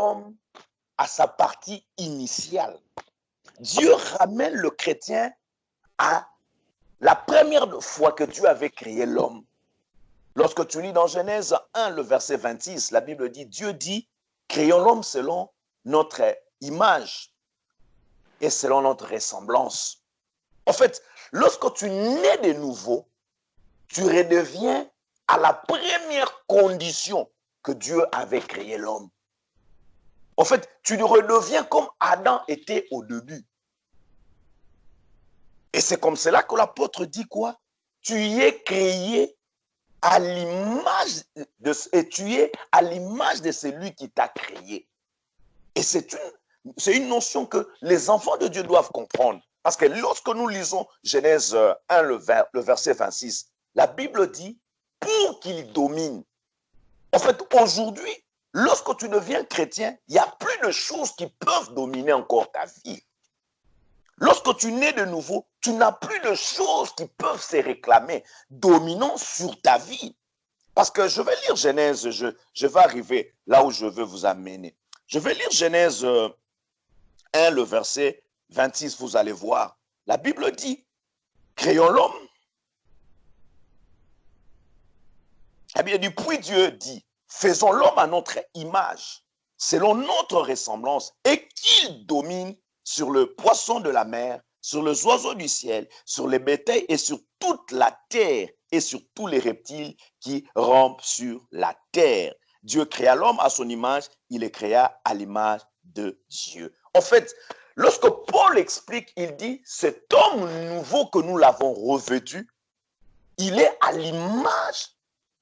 l'homme à sa partie initiale. Dieu ramène le chrétien à la première fois que Dieu avait créé l'homme. Lorsque tu lis dans Genèse 1, le verset 26, la Bible dit, Dieu dit, créons l'homme selon notre image et selon notre ressemblance. En fait, lorsque tu nais de nouveau, tu redeviens à la première condition que Dieu avait créé l'homme. En fait, tu redeviens comme Adam était au début. Et c'est comme cela que l'apôtre dit quoi? Tu y es créé à l'image de celui qui t'a créé. Et c'est une notion que les enfants de Dieu doivent comprendre. Parce que lorsque nous lisons Genèse 1, le verset 26, la Bible dit pour qu'il domine. En fait, aujourd'hui, lorsque tu deviens chrétien, il n'y a plus de choses qui peuvent dominer encore ta vie. Lorsque tu nais de nouveau, tu n'as plus de choses qui peuvent se réclamer, dominant sur ta vie. Parce que je vais lire Genèse, je vais arriver là où je veux vous amener. Je vais lire Genèse 1, le verset 26, vous allez voir. La Bible dit, créons l'homme. Eh bien, puis Dieu dit, faisons l'homme à notre image, selon notre ressemblance, et qu'il domine sur le poisson de la mer, sur les oiseaux du ciel, sur les bétails et sur toute la terre et sur tous les reptiles qui rampent sur la terre. Dieu créa l'homme à son image, il le créa à l'image de Dieu. En fait, lorsque Paul explique, il dit, cet homme nouveau que nous l'avons revêtu, il est à l'image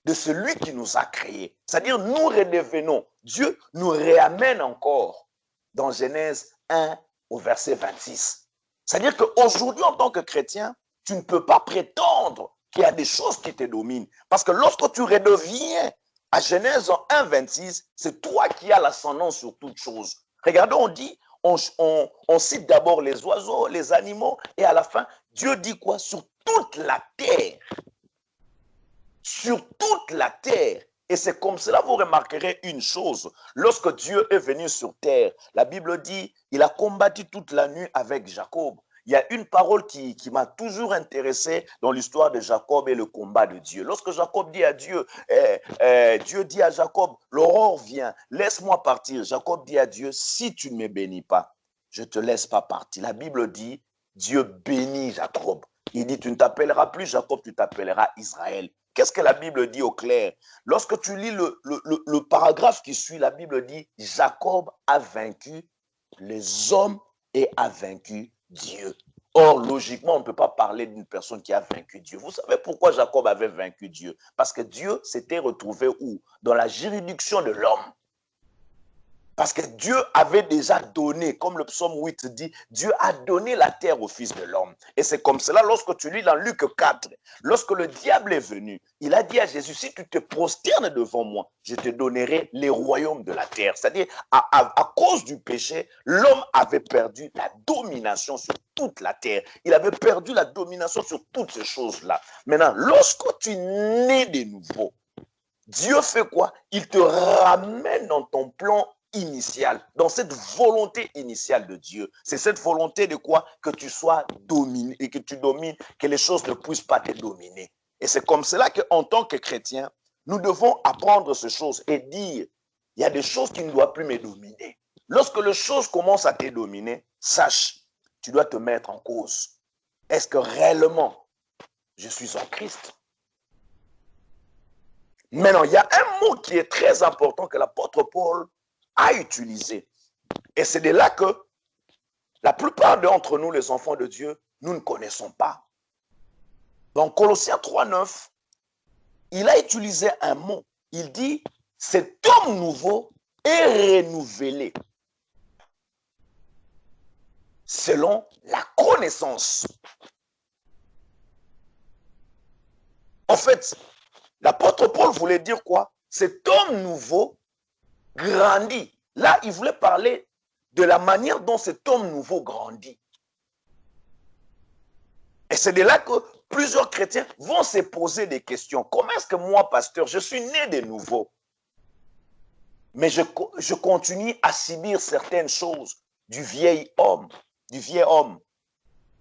de celui qui nous a créés. C'est-à-dire, nous redevenons. Dieu nous réamène encore dans Genèse 1 au verset 26. C'est-à-dire qu'aujourd'hui, en tant que chrétien, tu ne peux pas prétendre qu'il y a des choses qui te dominent. Parce que lorsque tu redeviens à Genèse 1, 26, c'est toi qui as l'ascendant sur toute chose. Regardez, on dit, on cite d'abord les oiseaux, les animaux, et à la fin, Dieu dit quoi? Sur toute la terre. Sur toute la terre. Et c'est comme cela, vous remarquerez une chose. Lorsque Dieu est venu sur terre, la Bible dit, il a combattu toute la nuit avec Jacob. Il y a une parole qui m'a toujours intéressé dans l'histoire de Jacob et le combat de Dieu. Lorsque Jacob dit à Dieu, Dieu dit à Jacob, l'aurore vient, laisse-moi partir. Jacob dit à Dieu, si tu ne me bénis pas, je ne te laisse pas partir. La Bible dit, Dieu bénit Jacob. Il dit, tu ne t'appelleras plus Jacob, tu t'appelleras Israël. Qu'est-ce que la Bible dit au clair? Lorsque tu lis le paragraphe qui suit, la Bible dit, Jacob a vaincu les hommes et a vaincu Dieu. Or, logiquement, on ne peut pas parler d'une personne qui a vaincu Dieu. Vous savez pourquoi Jacob avait vaincu Dieu? Parce que Dieu s'était retrouvé où? Dans la juridiction de l'homme. Parce que Dieu avait déjà donné, comme le psaume 8 dit, Dieu a donné la terre au Fils de l'homme. Et c'est comme cela, lorsque tu lis dans Luc 4, lorsque le diable est venu, il a dit à Jésus, si tu te prosternes devant moi, je te donnerai les royaumes de la terre. C'est-à-dire, à cause du péché, l'homme avait perdu la domination sur toute la terre. Il avait perdu la domination sur toutes ces choses-là. Maintenant, lorsque tu nais de nouveau, Dieu fait quoi? Il te ramène dans ton plan initial, dans cette volonté initiale de Dieu. C'est cette volonté de quoi? Que tu sois dominé et que tu domines, que les choses ne puissent pas te dominer. Et c'est comme cela qu'en tant que chrétien, nous devons apprendre ces choses et dire, il y a des choses qui ne doivent plus me dominer. Lorsque les choses commencent à te dominer, sache, tu dois te mettre en cause. Est-ce que réellement, je suis en Christ? Maintenant, il y a un mot qui est très important que l'apôtre Paul a utilisé. Et c'est de là que la plupart d'entre nous, les enfants de Dieu, nous ne connaissons pas. Dans Colossiens 3,9, il a utilisé un mot. Il dit, cet homme nouveau est renouvelé selon la connaissance. En fait, l'apôtre Paul voulait dire quoi? Cet homme nouveau grandit. Là, il voulait parler de la manière dont cet homme nouveau grandit. Et c'est de là que plusieurs chrétiens vont se poser des questions. Comment est-ce que moi, pasteur, je suis né de nouveau? mais je continue à subir certaines choses du vieil homme, du vieil homme.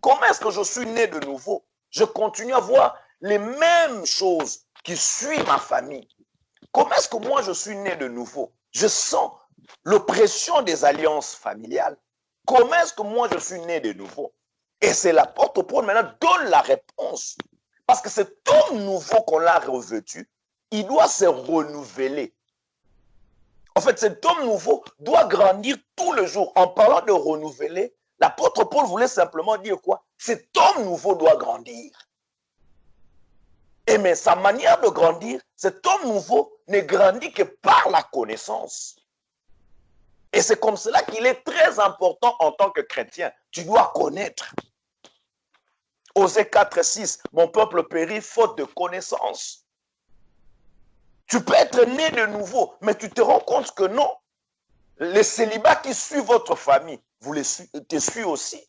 Comment est-ce que je suis né de nouveau? Je continue à voir les mêmes choses qui suivent ma famille. Comment est-ce que moi je suis né de nouveau? Je sens l'oppression des alliances familiales. Comment est-ce que moi je suis né de nouveau? Et c'est l'apôtre Paul maintenant donne la réponse. Parce que cet homme nouveau qu'on l'a revêtu, il doit se renouveler. En fait, cet homme nouveau doit grandir tout le jour. En parlant de renouveler, l'apôtre Paul voulait simplement dire quoi? Cet homme nouveau doit grandir. Et mais sa manière de grandir, cet homme nouveau ne grandit que par la connaissance. Et c'est comme cela qu'il est très important en tant que chrétien. Tu dois connaître. Osée 4:6, mon peuple périt faute de connaissance. Tu peux être né de nouveau, mais tu te rends compte que non. Les célibats qui suivent votre famille, te suivent aussi.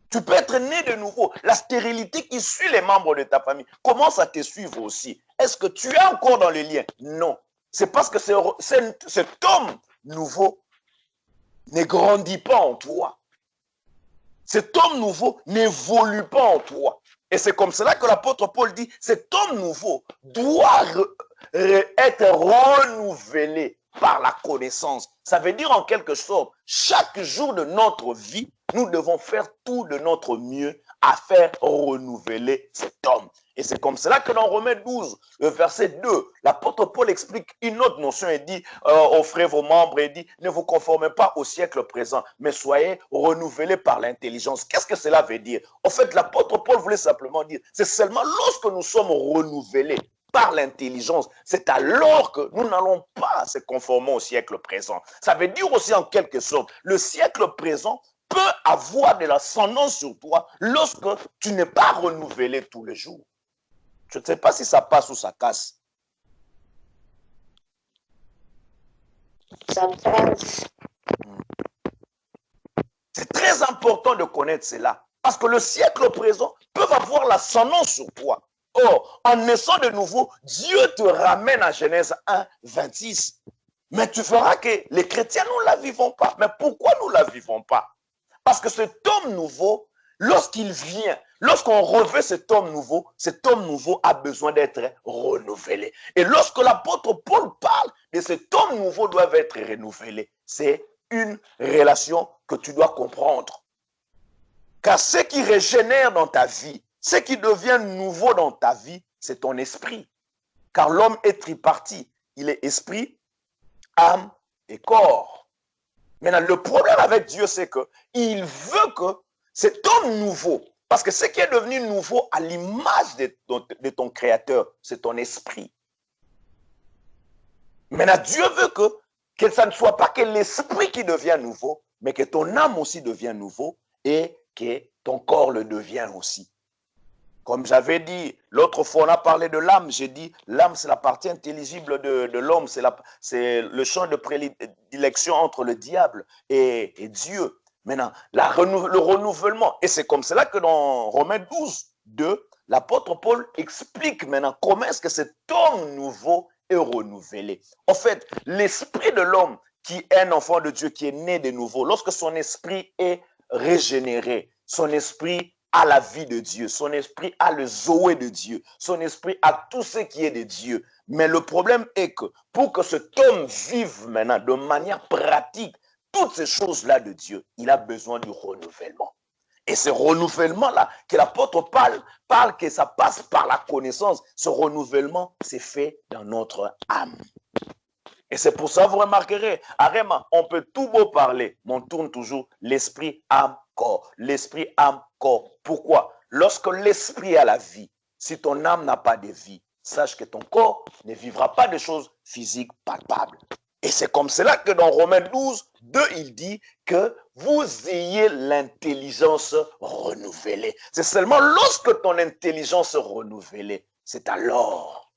Tu peux être né de nouveau. La stérilité qui suit les membres de ta famille commence à te suivre aussi. Est-ce que tu es encore dans les liens? Non. C'est parce que cet homme nouveau ne grandit pas en toi. Cet homme nouveau n'évolue pas en toi. Et c'est comme cela que l'apôtre Paul dit, cet homme nouveau doit être renouvelé par la connaissance. Ça veut dire en quelque sorte, chaque jour de notre vie, nous devons faire tout de notre mieux à faire renouveler cet homme. Et c'est comme cela que dans Romains 12, le verset 2, l'apôtre Paul explique une autre notion et dit, offrez vos membres et dit, ne vous conformez pas au siècle présent, mais soyez renouvelés par l'intelligence. Qu'est-ce que cela veut dire? En fait, l'apôtre Paul voulait simplement dire, c'est seulement lorsque nous sommes renouvelés par l'intelligence, c'est alors que nous n'allons pas se conformer au siècle présent. Ça veut dire aussi en quelque sorte, le siècle présent peut avoir de l'ascendance sur toi lorsque tu n'es pas renouvelé tous les jours. Je ne sais pas si ça passe ou ça casse. Ça passe. C'est très important de connaître cela. Parce que le siècle présent peut avoir l'ascendance sur toi. Or, en naissant de nouveau, Dieu te ramène à Genèse 1, 26. Mais tu verras que les chrétiens, nous ne la vivons pas. Mais pourquoi nous ne la vivons pas? Parce que cet homme nouveau, lorsqu'il vient, lorsqu'on revêt cet homme nouveau a besoin d'être renouvelé. Et lorsque l'apôtre Paul parle de cet homme nouveau doit être renouvelé, c'est une relation que tu dois comprendre. Car ce qui régénère dans ta vie, ce qui devient nouveau dans ta vie, c'est ton esprit. Car l'homme est tripartite. Il est esprit, âme et corps. Maintenant, le problème avec Dieu, c'est qu'il veut que cet homme nouveau, parce que ce qui est devenu nouveau à l'image de ton Créateur, c'est ton esprit. Maintenant, Dieu veut que ça ne soit pas que l'esprit qui devient nouveau, mais que ton âme aussi devient nouveau et que ton corps le devient aussi. Comme j'avais dit, l'autre fois on a parlé de l'âme, j'ai dit l'âme c'est la partie intelligible de l'homme, c'est le champ de prédilection entre le diable et Dieu. Maintenant, le renouvellement, et c'est comme cela que dans Romains 12, 2, l'apôtre Paul explique maintenant comment est-ce que cet homme nouveau est renouvelé. En fait, l'esprit de l'homme qui est un enfant de Dieu, qui est né de nouveau, lorsque son esprit est régénéré, son esprit a la vie de Dieu, son esprit a le zoé de Dieu, son esprit a tout ce qui est de Dieu. Mais le problème est que pour que cet homme vive maintenant de manière pratique toutes ces choses-là de Dieu, il a besoin du renouvellement. Et ce renouvellement-là, que l'apôtre parle que ça passe par la connaissance, ce renouvellement s'est fait dans notre âme. Et c'est pour ça, vous remarquerez, Arema, on peut tout beau parler, mais on tourne toujours l'esprit, âme, corps. L'esprit, âme, corps. Pourquoi? Lorsque l'esprit a la vie, si ton âme n'a pas de vie, sache que ton corps ne vivra pas de choses physiques palpables. Et c'est comme cela que dans Romains 12, 2, il dit que vous ayez l'intelligence renouvelée. C'est seulement lorsque ton intelligence est renouvelée, c'est alors.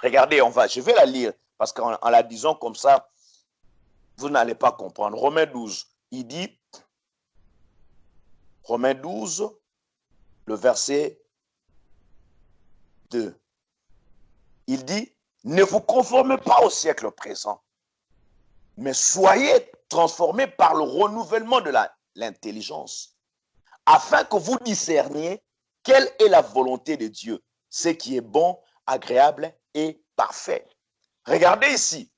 Regardez, je vais la lire. Parce qu'en la disant comme ça, vous n'allez pas comprendre. Romains 12, il dit, Romains 12, le verset 2, il dit, ne vous conformez pas au siècle présent, mais soyez transformés par le renouvellement de l'intelligence, afin que vous discerniez quelle est la volonté de Dieu, ce qui est bon, agréable et parfait. Regardez ici,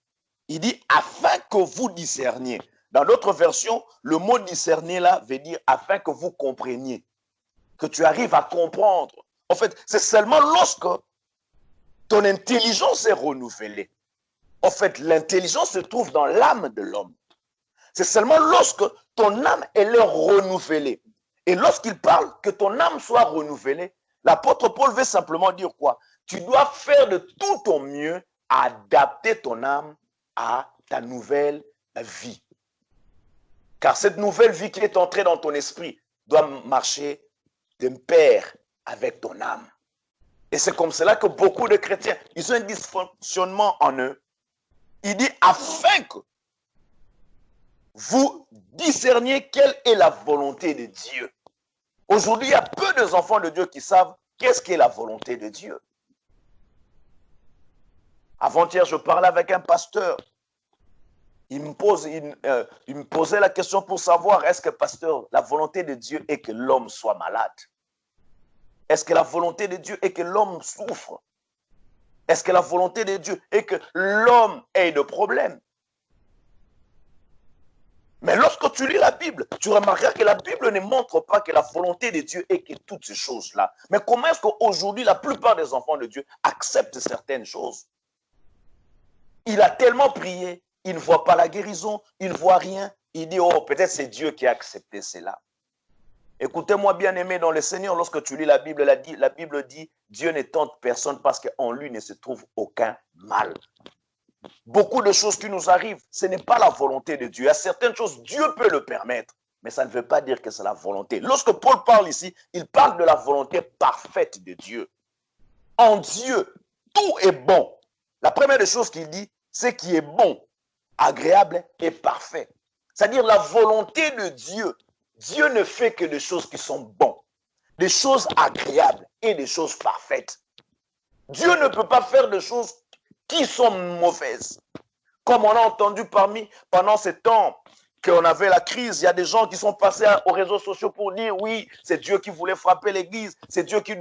il dit afin que vous discerniez. Dans d'autres versions, le mot discerner là veut dire afin que vous compreniez, que tu arrives à comprendre. En fait, c'est seulement lorsque ton intelligence est renouvelée. En fait, l'intelligence se trouve dans l'âme de l'homme. C'est seulement lorsque ton âme elle est renouvelée. Et lorsqu'il parle que ton âme soit renouvelée, l'apôtre Paul veut simplement dire quoi? Tu dois faire de tout ton mieux à adapter ton âme à ta nouvelle vie. Car cette nouvelle vie qui est entrée dans ton esprit doit marcher de pair avec ton âme. Et c'est comme cela que beaucoup de chrétiens, ils ont un dysfonctionnement en eux. Il dit afin que vous discerniez quelle est la volonté de Dieu. Aujourd'hui, il y a peu d'enfants de Dieu qui savent qu'est-ce qu'est la volonté de Dieu. Avant-hier, je parlais avec un pasteur. Il me posait la question pour savoir, est-ce que, pasteur, la volonté de Dieu est que l'homme soit malade? Est-ce que la volonté de Dieu est que l'homme souffre? Est-ce que la volonté de Dieu est que l'homme ait de problèmes? Mais lorsque tu lis la Bible, tu remarqueras que la Bible ne montre pas que la volonté de Dieu est que toutes ces choses-là. Mais comment est-ce qu'aujourd'hui, la plupart des enfants de Dieu acceptent certaines choses? Il a tellement prié, il ne voit pas la guérison, il ne voit rien. Il dit, oh, peut-être c'est Dieu qui a accepté cela. Écoutez-moi, bien-aimé dans le Seigneur, lorsque tu lis la Bible dit, Dieu ne tente personne parce qu'en lui ne se trouve aucun mal. Beaucoup de choses qui nous arrivent, ce n'est pas la volonté de Dieu. Il y a certaines choses, Dieu peut le permettre, mais ça ne veut pas dire que c'est la volonté. Lorsque Paul parle ici, il parle de la volonté parfaite de Dieu. En Dieu, tout est bon. La première des choses qu'il dit, c'est qui est bon, agréable et parfait. C'est-à-dire la volonté de Dieu. Dieu ne fait que des choses qui sont bonnes, des choses agréables et des choses parfaites. Dieu ne peut pas faire des choses qui sont mauvaises. Comme on a entendu pendant ce temps qu'on avait la crise, il y a des gens qui sont passés aux réseaux sociaux pour dire oui, c'est Dieu qui voulait frapper l'église, c'est Dieu qui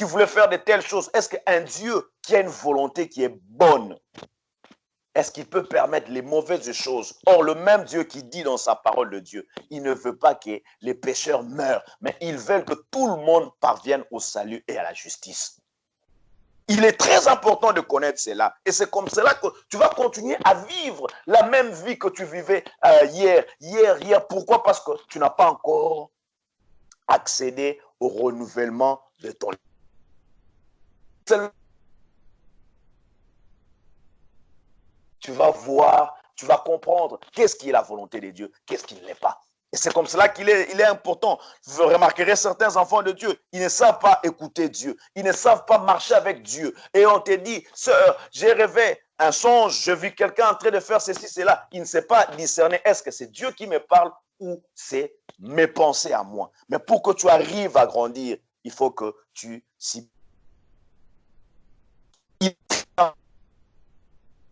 voulait faire de telles choses. Est-ce qu'un Dieu qui a une volonté qui est bonne, est-ce qu'il peut permettre les mauvaises choses? Or, le même Dieu qui dit dans sa parole de Dieu, il ne veut pas que les pécheurs meurent, mais il veut que tout le monde parvienne au salut et à la justice. Il est très important de connaître cela. Et c'est comme cela que tu vas continuer à vivre la même vie que tu vivais hier. Pourquoi? Parce que tu n'as pas encore accédé au renouvellement de ton... Tu vas voir, tu vas comprendre qu'est-ce qui est la volonté de Dieu, qu'est-ce qui ne l'est pas. Et c'est comme cela qu'il est important. Vous remarquerez certains enfants de Dieu, ils ne savent pas écouter Dieu. Ils ne savent pas marcher avec Dieu. Et on te dit, sœur, j'ai rêvé un songe, je vis quelqu'un en train de faire ceci, cela. Il ne sait pas discerner, est-ce que c'est Dieu qui me parle ou c'est mes pensées à moi. Mais pour que tu arrives à grandir, il faut que tu s'y...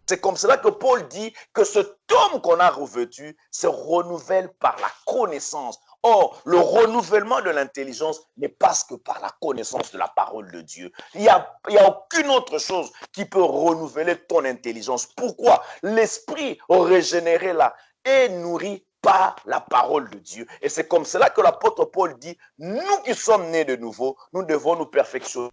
C'est comme cela que Paul dit que cet homme qu'on a revêtu se renouvelle par la connaissance. Or, le renouvellement de l'intelligence n'est pas que par la connaissance de la parole de Dieu. Il n'y a aucune autre chose qui peut renouveler ton intelligence. Pourquoi? L'esprit régénéré là est nourri par la parole de Dieu. Et c'est comme cela que l'apôtre Paul dit, nous qui sommes nés de nouveau, nous devons nous perfectionner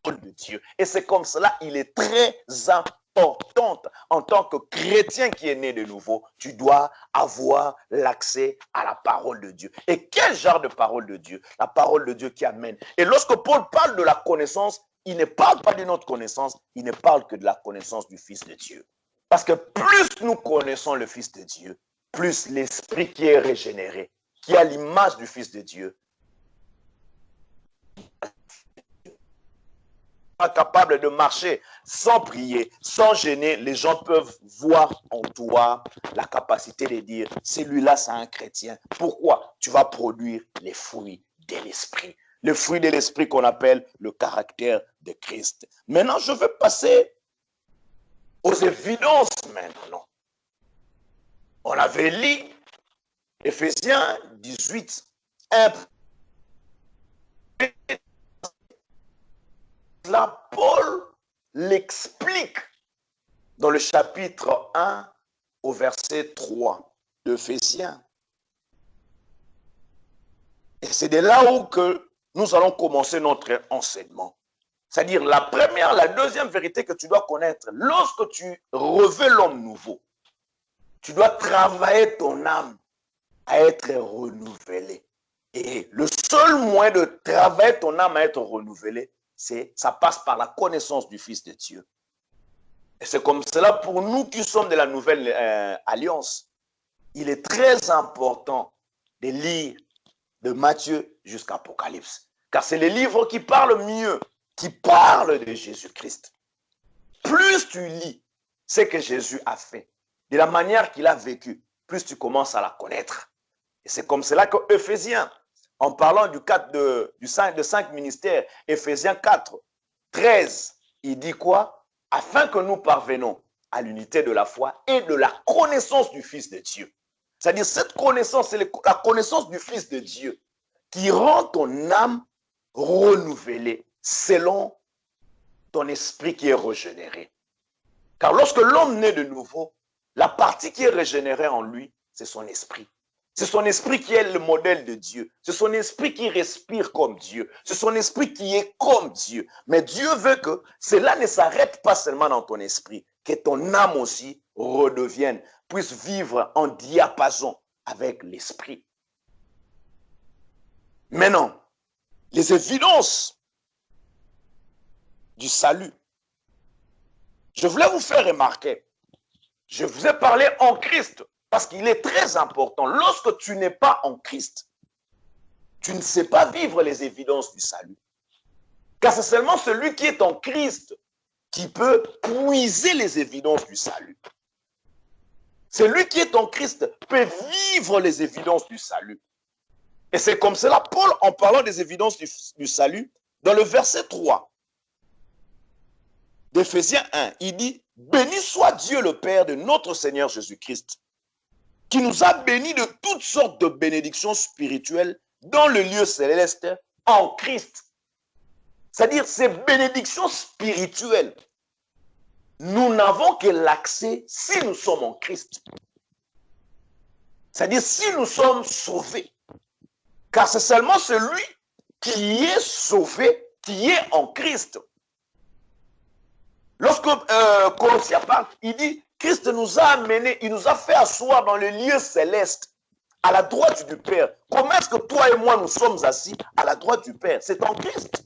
de Dieu. Et c'est comme cela, il est très important en tant que chrétien qui est né de nouveau, tu dois avoir l'accès à la parole de Dieu. Et quel genre de parole de Dieu? La parole de Dieu qui amène. Et lorsque Paul parle de la connaissance, il ne parle pas d'une autre connaissance, il ne parle que de la connaissance du Fils de Dieu. Parce que plus nous connaissons le Fils de Dieu, plus l'esprit qui est régénéré, qui a l'image du Fils de Dieu, capable de marcher sans prier, sans gêner, les gens peuvent voir en toi la capacité de dire, celui-là c'est un chrétien. Pourquoi? Tu vas produire les fruits de l'esprit. Le fruit de l'esprit qu'on appelle le caractère de Christ. Maintenant, je vais passer aux évidences maintenant. On avait lu Éphésiens 18, 1. Là, Paul l'explique dans le chapitre 1 au verset 3 d'Éphésiens. Et c'est de là où que nous allons commencer notre enseignement. C'est-à-dire la première, la deuxième vérité que tu dois connaître, lorsque tu revêts l'homme nouveau, tu dois travailler ton âme à être renouvelée. Et le seul moyen de travailler ton âme à être renouvelée, ça passe par la connaissance du Fils de Dieu. Et c'est comme cela pour nous qui sommes de la nouvelle alliance. Il est très important de lire de Matthieu jusqu'à Apocalypse. Car c'est les livres qui parlent mieux, qui parlent de Jésus-Christ. Plus tu lis ce que Jésus a fait, de la manière qu'il a vécu, plus tu commences à la connaître. Et c'est comme cela que Éphésiens, en parlant du 5 ministères, Éphésiens 4, 13, il dit quoi? Afin que nous parvenons à l'unité de la foi et de la connaissance du Fils de Dieu. C'est-à-dire, cette connaissance, c'est la connaissance du Fils de Dieu qui rend ton âme renouvelée selon ton esprit qui est régénéré. Car lorsque l'homme naît de nouveau, la partie qui est régénérée en lui, c'est son esprit. C'est son esprit qui est le modèle de Dieu. C'est son esprit qui respire comme Dieu. C'est son esprit qui est comme Dieu. Mais Dieu veut que cela ne s'arrête pas seulement dans ton esprit, que ton âme aussi redevienne, puisse vivre en diapason avec l'esprit. Maintenant, les évidences du salut. Je voulais vous faire remarquer, je vous ai parlé en Christ, parce qu'il est très important. Lorsque tu n'es pas en Christ, tu ne sais pas vivre les évidences du salut. Car c'est seulement celui qui est en Christ qui peut puiser les évidences du salut. Celui qui est en Christ peut vivre les évidences du salut. Et c'est comme cela, Paul, en parlant des évidences du salut, dans le verset 3 d'Éphésiens 1, il dit « Béni soit Dieu le Père de notre Seigneur Jésus-Christ, qui nous a bénis de toutes sortes de bénédictions spirituelles dans le lieu céleste en Christ. » C'est-à-dire, ces bénédictions spirituelles, nous n'avons que l'accès si nous sommes en Christ. C'est-à-dire, si nous sommes sauvés. Car c'est seulement celui qui est sauvé, qui est en Christ. Lorsque Colossiens parle, il dit, Christ nous a amenés, il nous a fait asseoir dans le lieu céleste, à la droite du Père. Comment est-ce que toi et moi nous sommes assis à la droite du Père? C'est en Christ.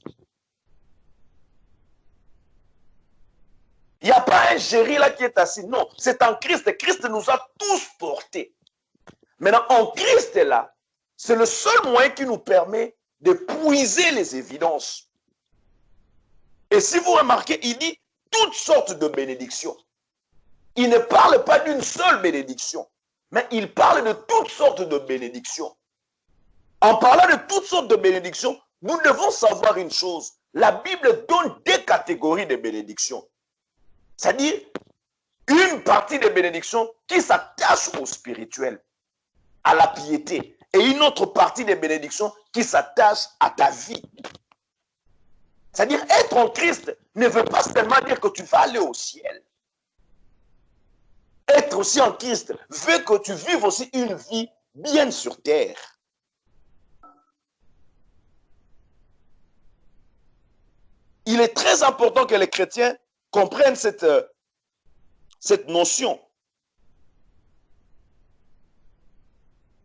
Il n'y a pas un géri là qui est assis. Non, c'est en Christ. Christ nous a tous portés. Maintenant, en Christ est là. C'est le seul moyen qui nous permet de puiser les évidences. Et si vous remarquez, il dit toutes sortes de bénédictions. Il ne parle pas d'une seule bénédiction, mais il parle de toutes sortes de bénédictions. En parlant de toutes sortes de bénédictions, nous devons savoir une chose. La Bible donne des catégories de bénédictions. C'est-à-dire une partie des bénédictions qui s'attache au spirituel, à la piété, et une autre partie des bénédictions qui s'attache à ta vie. C'est-à-dire être en Christ ne veut pas seulement dire que tu vas aller au ciel. Être aussi en Christ veut que tu vives aussi une vie bien sur terre. Il est très important que les chrétiens comprennent cette notion.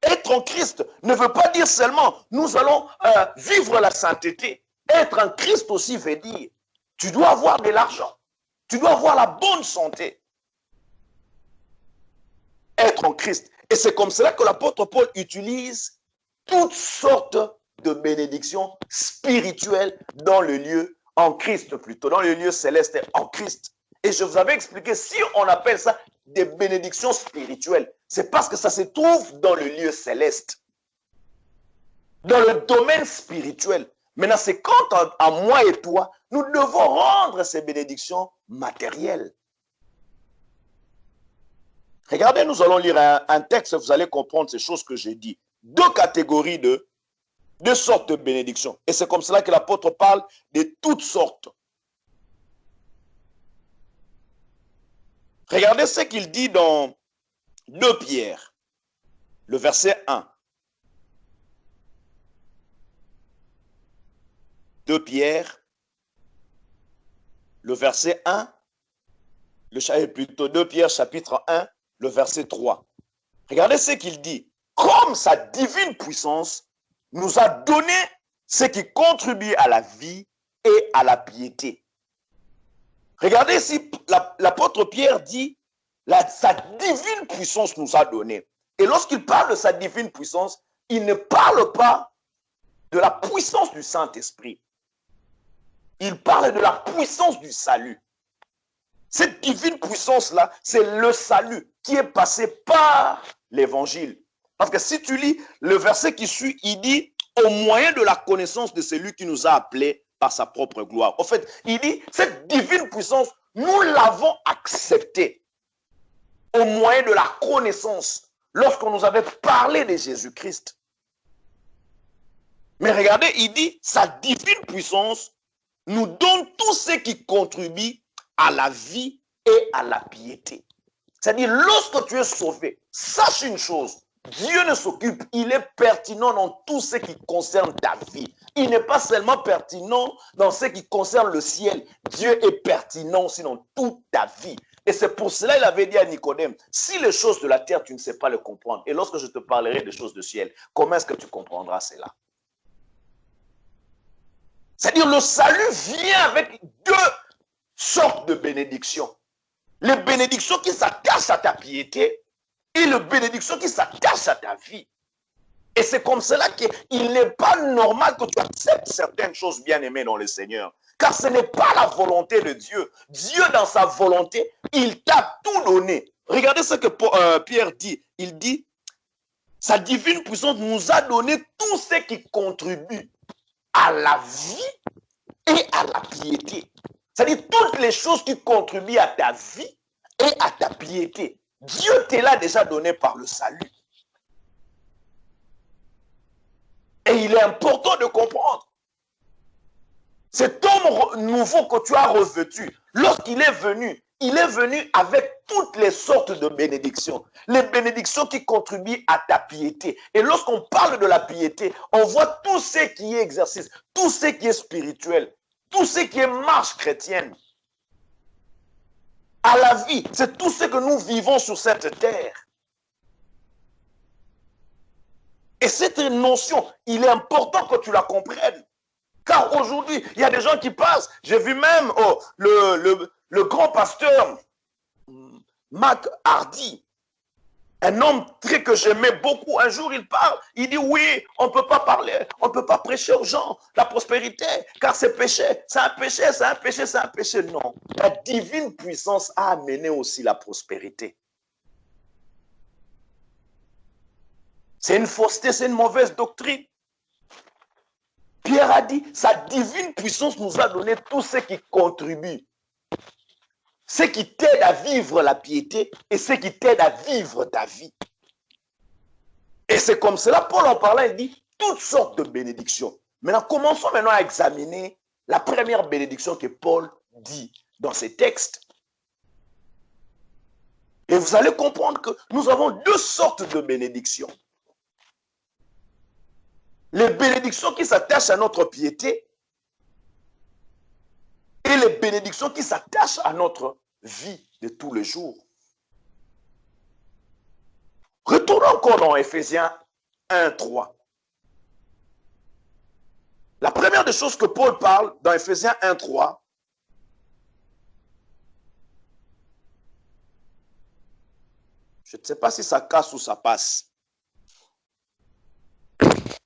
Être en Christ ne veut pas dire seulement nous allons vivre la sainteté. Être en Christ aussi veut dire tu dois avoir de l'argent, tu dois avoir la bonne santé. Être en Christ. Et c'est comme cela que l'apôtre Paul utilise toutes sortes de bénédictions spirituelles dans le lieu, en Christ plutôt, dans le lieu céleste en Christ. Et je vous avais expliqué, si on appelle ça des bénédictions spirituelles, c'est parce que ça se trouve dans le lieu céleste, dans le domaine spirituel. Maintenant, c'est quand à moi et toi, nous devons rendre ces bénédictions matérielles. Regardez, nous allons lire un texte, vous allez comprendre ces choses que j'ai dit. Deux catégories deux sortes de bénédictions. Et c'est comme cela que l'apôtre parle de toutes sortes. Regardez ce qu'il dit dans 2 Pierre, le verset 1. 2 Pierre, le verset 1, plutôt 2 Pierre chapitre 1, le verset 3. Regardez ce qu'il dit. Comme sa divine puissance nous a donné ce qui contribue à la vie et à la piété. Regardez ici, l'apôtre Pierre dit, sa divine puissance nous a donné. Et lorsqu'il parle de sa divine puissance, il ne parle pas de la puissance du Saint-Esprit. Il parle de la puissance du salut. Cette divine puissance-là, c'est le salut qui est passé par l'évangile. Parce que si tu lis le verset qui suit, il dit au moyen de la connaissance de celui qui nous a appelés par sa propre gloire. En fait, il dit cette divine puissance, nous l'avons acceptée au moyen de la connaissance lorsqu'on nous avait parlé de Jésus-Christ. Mais regardez, il dit sa divine puissance nous donne tout ce qui contribue à la vie et à la piété. C'est-à-dire, lorsque tu es sauvé, sache une chose, Dieu ne s'occupe, il est pertinent dans tout ce qui concerne ta vie. Il n'est pas seulement pertinent dans ce qui concerne le ciel. Dieu est pertinent aussi dans toute ta vie. Et c'est pour cela qu'il avait dit à Nicodème, si les choses de la terre, tu ne sais pas les comprendre, et lorsque je te parlerai des choses du ciel, comment est-ce que tu comprendras cela? C'est-à-dire, le salut vient avec deux sortes de bénédictions. Les bénédictions qui s'attachent à ta piété et les bénédictions qui s'attachent à ta vie. Et c'est comme cela qu'il n'est pas normal que tu acceptes certaines choses bien aimées dans le Seigneur. Car ce n'est pas la volonté de Dieu. Dieu, dans sa volonté, il t'a tout donné. Regardez ce que Pierre dit. Il dit, sa divine puissance nous a donné tout ce qui contribue à la vie et à la piété. C'est-à-dire toutes les choses qui contribuent à ta vie et à ta piété. Dieu te l'a déjà donné par le salut. Et il est important de comprendre. Cet homme nouveau que tu as revêtu, lorsqu'il est venu avec toutes les sortes de bénédictions. Les bénédictions qui contribuent à ta piété. Et lorsqu'on parle de la piété, on voit tout ce qui est exercice, tout ce qui est spirituel, tout ce qui est marche chrétienne. À la vie, c'est tout ce que nous vivons sur cette terre. Et cette notion, il est important que tu la comprennes. Car aujourd'hui, il y a des gens qui passent. J'ai vu même le grand pasteur Mac Hardy, un homme que j'aimais beaucoup. Un jour, il parle, il dit oui, on ne peut pas parler, on ne peut pas prêcher aux gens la prospérité, car c'est péché, c'est un péché, c'est un péché, c'est un péché. Non, la divine puissance a amené aussi la prospérité. C'est une fausseté, c'est une mauvaise doctrine. Pierre a dit, sa divine puissance nous a donné tout ce qui contribue. Ce qui t'aide à vivre la piété et ce qui t'aide à vivre ta vie. Et c'est comme cela, Paul en parlant, il dit toutes sortes de bénédictions. Maintenant, commençons maintenant à examiner la première bénédiction que Paul dit dans ces textes. Et vous allez comprendre que nous avons deux sortes de bénédictions. Les bénédictions qui s'attachent à notre piété et les bénédictions qui s'attachent à notre vie de tous les jours. Retournons encore dans Ephésiens 1, 3. La première des choses que Paul parle dans Ephésiens 1, 3, je ne sais pas si ça casse ou ça passe.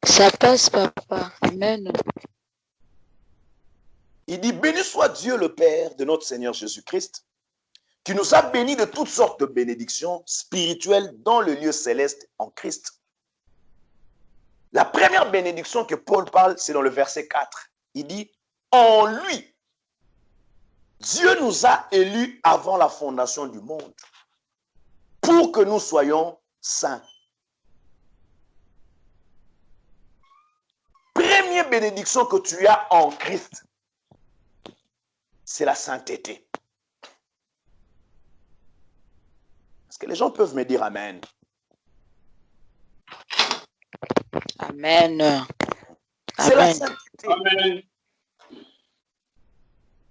Ça passe, papa. Amen. Il dit, béni soit Dieu le Père de notre Seigneur Jésus-Christ, qui nous a bénis de toutes sortes de bénédictions spirituelles dans le lieu céleste en Christ. La première bénédiction que Paul parle, c'est dans le verset 4. Il dit, en lui, Dieu nous a élus avant la fondation du monde. pour que nous soyons saints. Première bénédiction que tu as en Christ, c'est la sainteté. Est-ce que les gens peuvent me dire Amen? Amen. C'est la Amen. sainteté. Amen.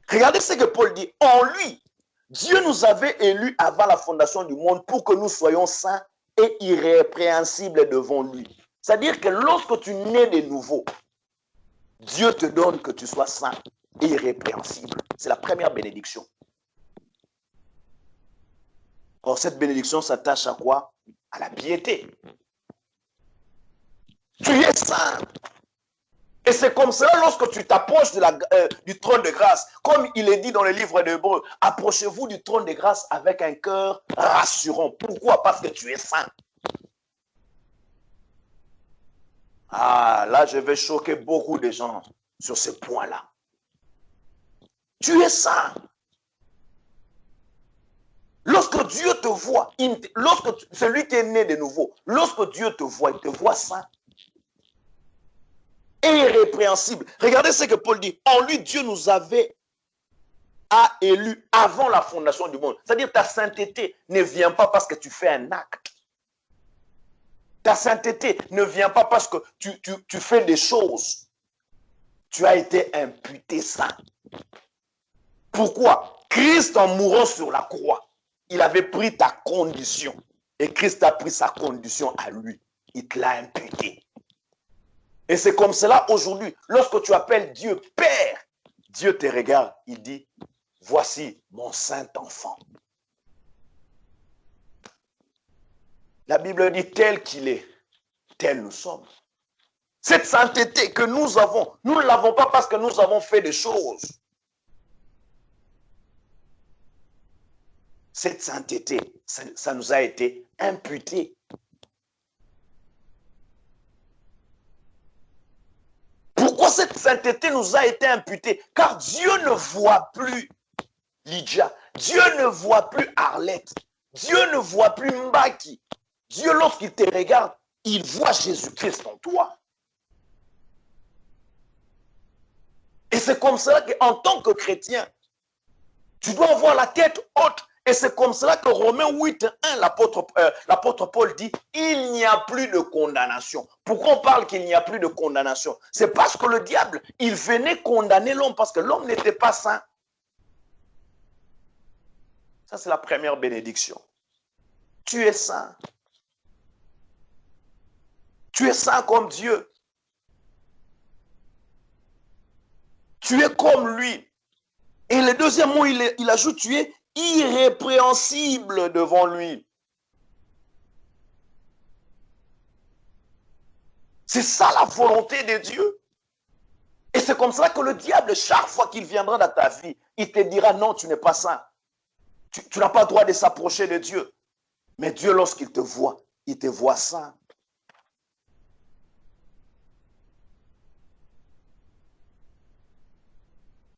Regardez ce que Paul dit. En lui, Dieu nous avait élus avant la fondation du monde pour que nous soyons saints et irrépréhensibles devant lui. C'est-à-dire que lorsque tu nais de nouveau, Dieu te donne que tu sois saint et irrépréhensible. C'est la première bénédiction. Or, cette bénédiction s'attache à quoi? À la piété. Tu es saint. Et c'est comme cela lorsque tu t'approches du trône de grâce. Comme il est dit dans le livre d'Hébreux, approchez-vous du trône de grâce avec un cœur rassurant. Pourquoi? Parce que tu es saint. Ah, là, je vais choquer beaucoup de gens sur ce point-là. Tu es saint. Lorsque Dieu te voit, celui qui est né de nouveau, lorsque Dieu te voit, il te voit saint. Irrépréhensible. Regardez ce que Paul dit. En lui, Dieu nous avait élus avant la fondation du monde. C'est-à-dire ta sainteté ne vient pas parce que tu fais un acte. Ta sainteté ne vient pas parce que tu fais des choses. Tu as été imputé saint. Pourquoi? Christ, en mourant sur la croix, il avait pris ta condition. Et Christ a pris sa condition à lui. Il te l'a imputé. Et c'est comme cela aujourd'hui, lorsque tu appelles Dieu Père, Dieu te regarde, il dit, voici mon saint enfant. La Bible dit tel qu'il est, tel nous sommes. Cette sainteté que nous avons, nous ne l'avons pas parce que nous avons fait des choses. Cette sainteté, ça nous a été imputé. Pourquoi cette sainteté nous a été imputée? Car Dieu ne voit plus Lydia. Dieu ne voit plus Arlette. Dieu ne voit plus Mbaki. Dieu, lorsqu'il te regarde, il voit Jésus-Christ en toi. Et c'est comme cela qu'en tant que chrétien, tu dois avoir la tête haute. Et c'est comme cela que Romains 8, 1, l'apôtre Paul dit, il n'y a plus de condamnation. Pourquoi on parle qu'il n'y a plus de condamnation? C'est parce que le diable, il venait condamner l'homme parce que l'homme n'était pas saint. Ça, c'est la première bénédiction. Tu es saint. Tu es saint comme Dieu. Tu es comme lui. Et le deuxième mot, il ajoute, tu es irrépréhensible devant lui. C'est ça la volonté de Dieu. Et c'est comme ça que le diable, chaque fois qu'il viendra dans ta vie, il te dira non, tu n'es pas saint. Tu n'as pas le droit de s'approcher de Dieu. Mais Dieu, lorsqu'il te voit saint.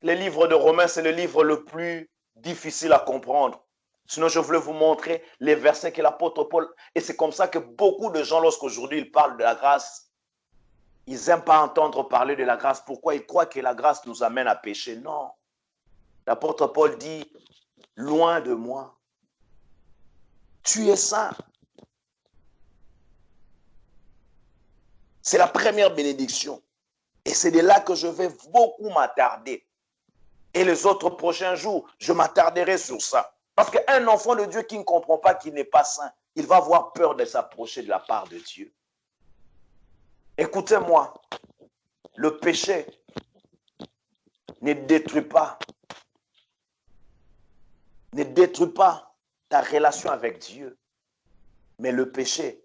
Le livre de Romains, c'est le livre le plus difficile à comprendre. Sinon, je voulais vous montrer les versets que l'apôtre Paul... Et c'est comme ça que beaucoup de gens, lorsqu'aujourd'hui ils parlent de la grâce, ils n'aiment pas entendre parler de la grâce. Pourquoi? Ils croient que la grâce nous amène à pécher. Non. L'apôtre Paul dit, loin de moi, tu es saint. C'est la première bénédiction. Et c'est de là que je vais beaucoup m'attarder. Et les autres prochains jours, je m'attarderai sur ça. Parce qu'un enfant de Dieu qui ne comprend pas qu'il n'est pas saint, il va avoir peur de s'approcher de la part de Dieu. Écoutez-moi, le péché ne détruit pas ta relation avec Dieu. Mais le péché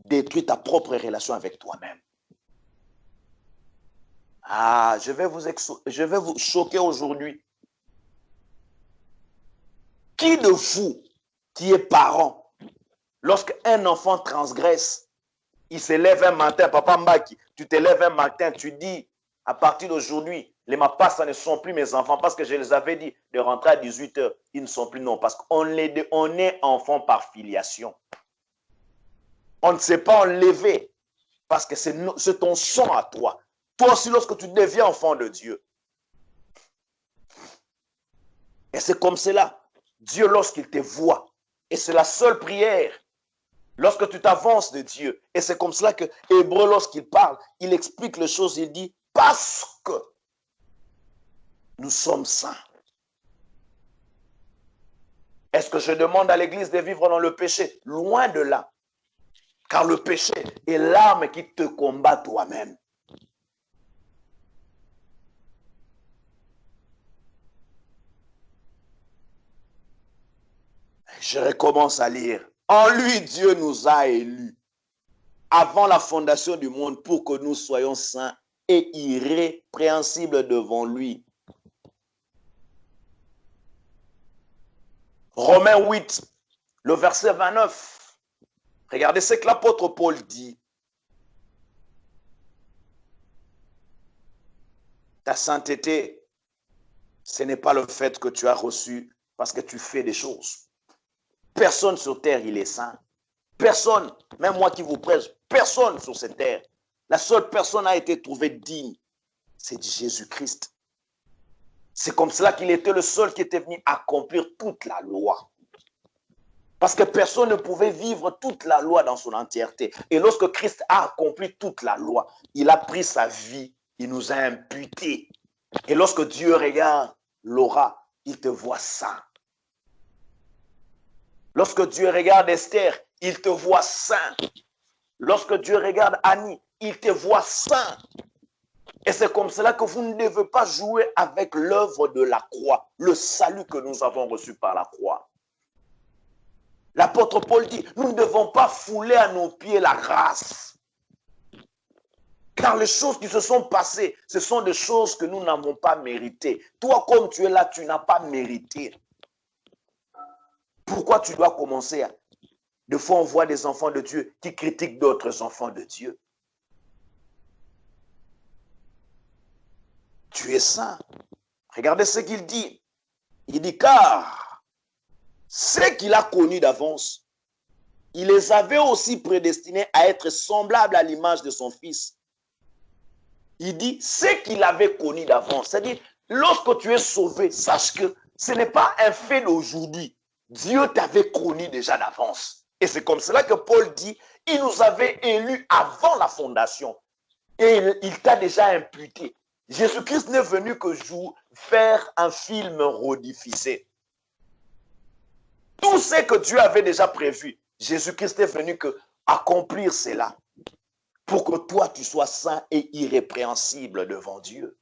détruit ta propre relation avec toi-même. Ah, je vais vous choquer aujourd'hui. Qui de vous qui est parent, lorsqu'un enfant transgresse, il se lève un matin, papa Mbaki, tu te lèves un matin, tu dis, à partir d'aujourd'hui, Les mapas, ça ne sont plus mes enfants parce que je les avais dit de rentrer à 18 h. Ils ne sont plus, non, parce qu'on est enfant par filiation. On ne s'est pas enlevé parce que c'est ton sang à toi. Toi aussi, lorsque tu deviens enfant de Dieu. Et c'est comme cela. Dieu, lorsqu'il te voit, et c'est la seule prière, lorsque tu t'avances de Dieu, et c'est comme cela que Hébreu, lorsqu'il parle, il explique les choses, il dit, parce que nous sommes saints. Est-ce que je demande à l'Église de vivre dans le péché? Loin de là. Car le péché est l'arme qui te combat toi-même. Je recommence à lire. En lui, Dieu nous a élus avant la fondation du monde pour que nous soyons saints et irrépréhensibles devant lui. Romains 8, le verset 29. Regardez ce que l'apôtre Paul dit. Ta sainteté, ce n'est pas le fait que tu as reçu parce que tu fais des choses. Personne sur terre, il est saint. Personne, même moi qui vous prêche, personne sur cette terre. La seule personne a été trouvée digne, c'est Jésus-Christ. C'est comme cela qu'il était le seul qui était venu accomplir toute la loi. Parce que personne ne pouvait vivre toute la loi dans son entièreté. Et lorsque Christ a accompli toute la loi, il a pris sa vie, il nous a imputé. Et lorsque Dieu regarde Laura, il te voit saint. Lorsque Dieu regarde Esther, il te voit saint. Lorsque Dieu regarde Annie, il te voit saint. Et c'est comme cela que vous ne devez pas jouer avec l'œuvre de la croix, le salut que nous avons reçu par la croix. L'apôtre Paul dit, nous ne devons pas fouler à nos pieds la grâce. Car les choses qui se sont passées, ce sont des choses que nous n'avons pas méritées. Toi, comme tu es là, tu n'as pas mérité. Pourquoi tu dois commencer à... Des fois, on voit des enfants de Dieu qui critiquent d'autres enfants de Dieu. Tu es saint. Regardez ce qu'il dit. Il dit, car ceux qu'il a connus d'avance, il les avait aussi prédestinés à être semblables à l'image de son Fils. Il dit, ceux qu'il avait connus d'avance. C'est-à-dire, lorsque tu es sauvé, sache que ce n'est pas un fait d'aujourd'hui. Dieu t'avait connu déjà d'avance. Et c'est comme cela que Paul dit, il nous avait élus avant la fondation. Et il t'a déjà imputé. Jésus-Christ n'est venu que faire un film rediffusé. Tout ce que Dieu avait déjà prévu, Jésus-Christ est venu que accomplir cela. Pour que toi, tu sois saint et irrépréhensible devant Dieu.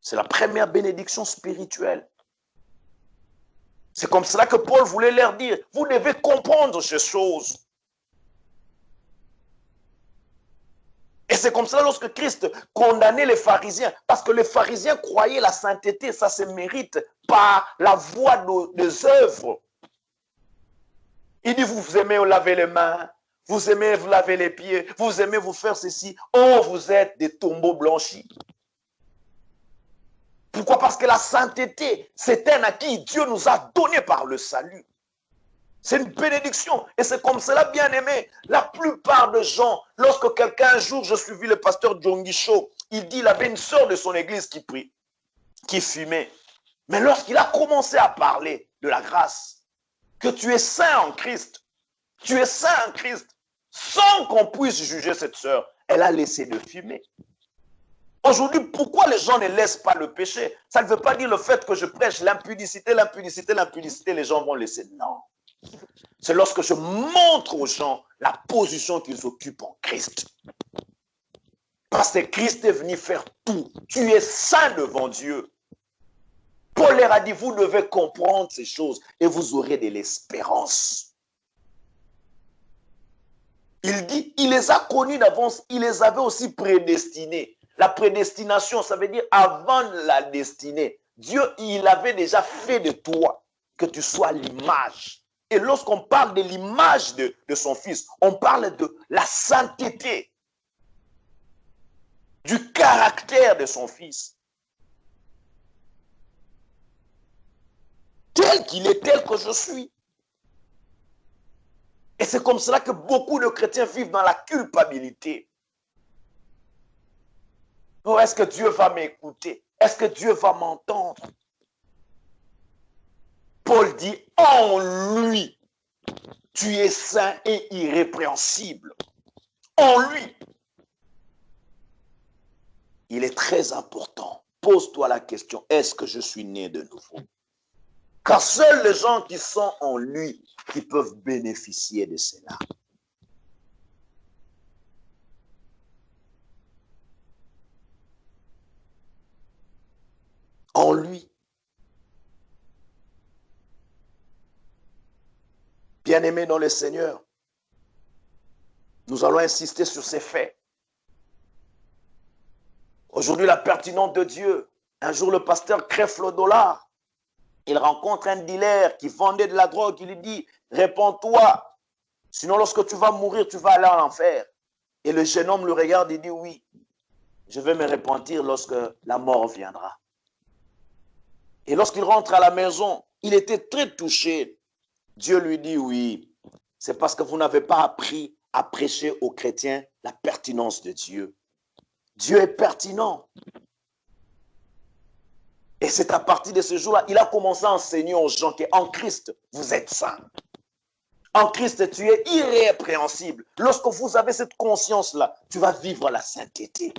C'est la première bénédiction spirituelle. C'est comme cela que Paul voulait leur dire, vous devez comprendre ces choses. Et c'est comme cela lorsque Christ condamnait les pharisiens, parce que les pharisiens croyaient la sainteté, ça se mérite par la voie des œuvres. Il dit, vous aimez vous laver les mains, vous aimez vous laver les pieds, vous aimez vous faire ceci. Oh, vous êtes des tombeaux blanchis. Pourquoi? Parce que la sainteté, c'est un acquis. Dieu nous a donné par le salut. C'est une bénédiction. Et c'est comme cela, bien aimé. La plupart des gens, lorsque quelqu'un, un jour, je suivis le pasteur John Guichot, il dit, il avait une sœur de son église qui prie, qui fumait. Mais lorsqu'il a commencé à parler de la grâce, que tu es saint en Christ, tu es saint en Christ, sans qu'on puisse juger cette sœur, elle a laissé de fumer. Aujourd'hui, pourquoi les gens ne laissent pas le péché? Ça ne veut pas dire le fait que je prêche l'impudicité, l'impudicité, l'impudicité, les gens vont laisser. Non. C'est lorsque je montre aux gens la position qu'ils occupent en Christ. Parce que Christ est venu faire tout. Tu es saint devant Dieu. Paul leur a dit, vous devez comprendre ces choses et vous aurez de l'espérance. Il dit, il les a connus d'avance, il les avait aussi prédestinés. La prédestination, ça veut dire avant la destinée. Dieu, il avait déjà fait de toi que tu sois l'image. Et lorsqu'on parle de l'image de son Fils, on parle de la sainteté, du caractère de son Fils. tel qu'il est, tel que je suis. Et c'est comme cela que beaucoup de chrétiens vivent dans la culpabilité. Oh, est-ce que Dieu va m'écouter? Est-ce que Dieu va m'entendre? Paul dit, en lui, tu es saint et irrépréhensible. En lui. Il est très important. Pose-toi la question, est-ce que je suis né de nouveau? Car seuls les gens qui sont en lui qui peuvent bénéficier de cela. En lui. Bien-aimés dans le Seigneur, nous allons insister sur ces faits. Aujourd'hui, la pertinence de Dieu. Un jour, le pasteur crève le dollar. Il rencontre un dealer qui vendait de la drogue. Il lui dit, réponds-toi. Sinon, lorsque tu vas mourir, tu vas aller en enfer. Et le jeune homme le regarde et dit, oui, je vais me repentir lorsque la mort viendra. Et lorsqu'il rentre à la maison, il était très touché. Dieu lui dit, oui, c'est parce que vous n'avez pas appris à prêcher aux chrétiens la pertinence de Dieu. Dieu est pertinent. Et c'est à partir de ce jour-là, il a commencé à enseigner aux gens qu'en Christ, vous êtes saints. En Christ, tu es irrépréhensible. Lorsque vous avez cette conscience-là, tu vas vivre la sainteté.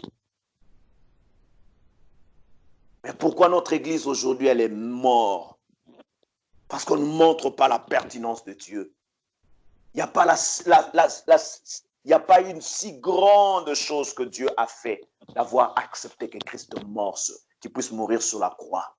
Mais pourquoi notre Église aujourd'hui, elle est morte? Parce qu'on ne montre pas la pertinence de Dieu. Il n'y a pas il n'y a pas une si grande chose que Dieu a fait d'avoir accepté que Christ meure, qu'il puisse mourir sur la croix.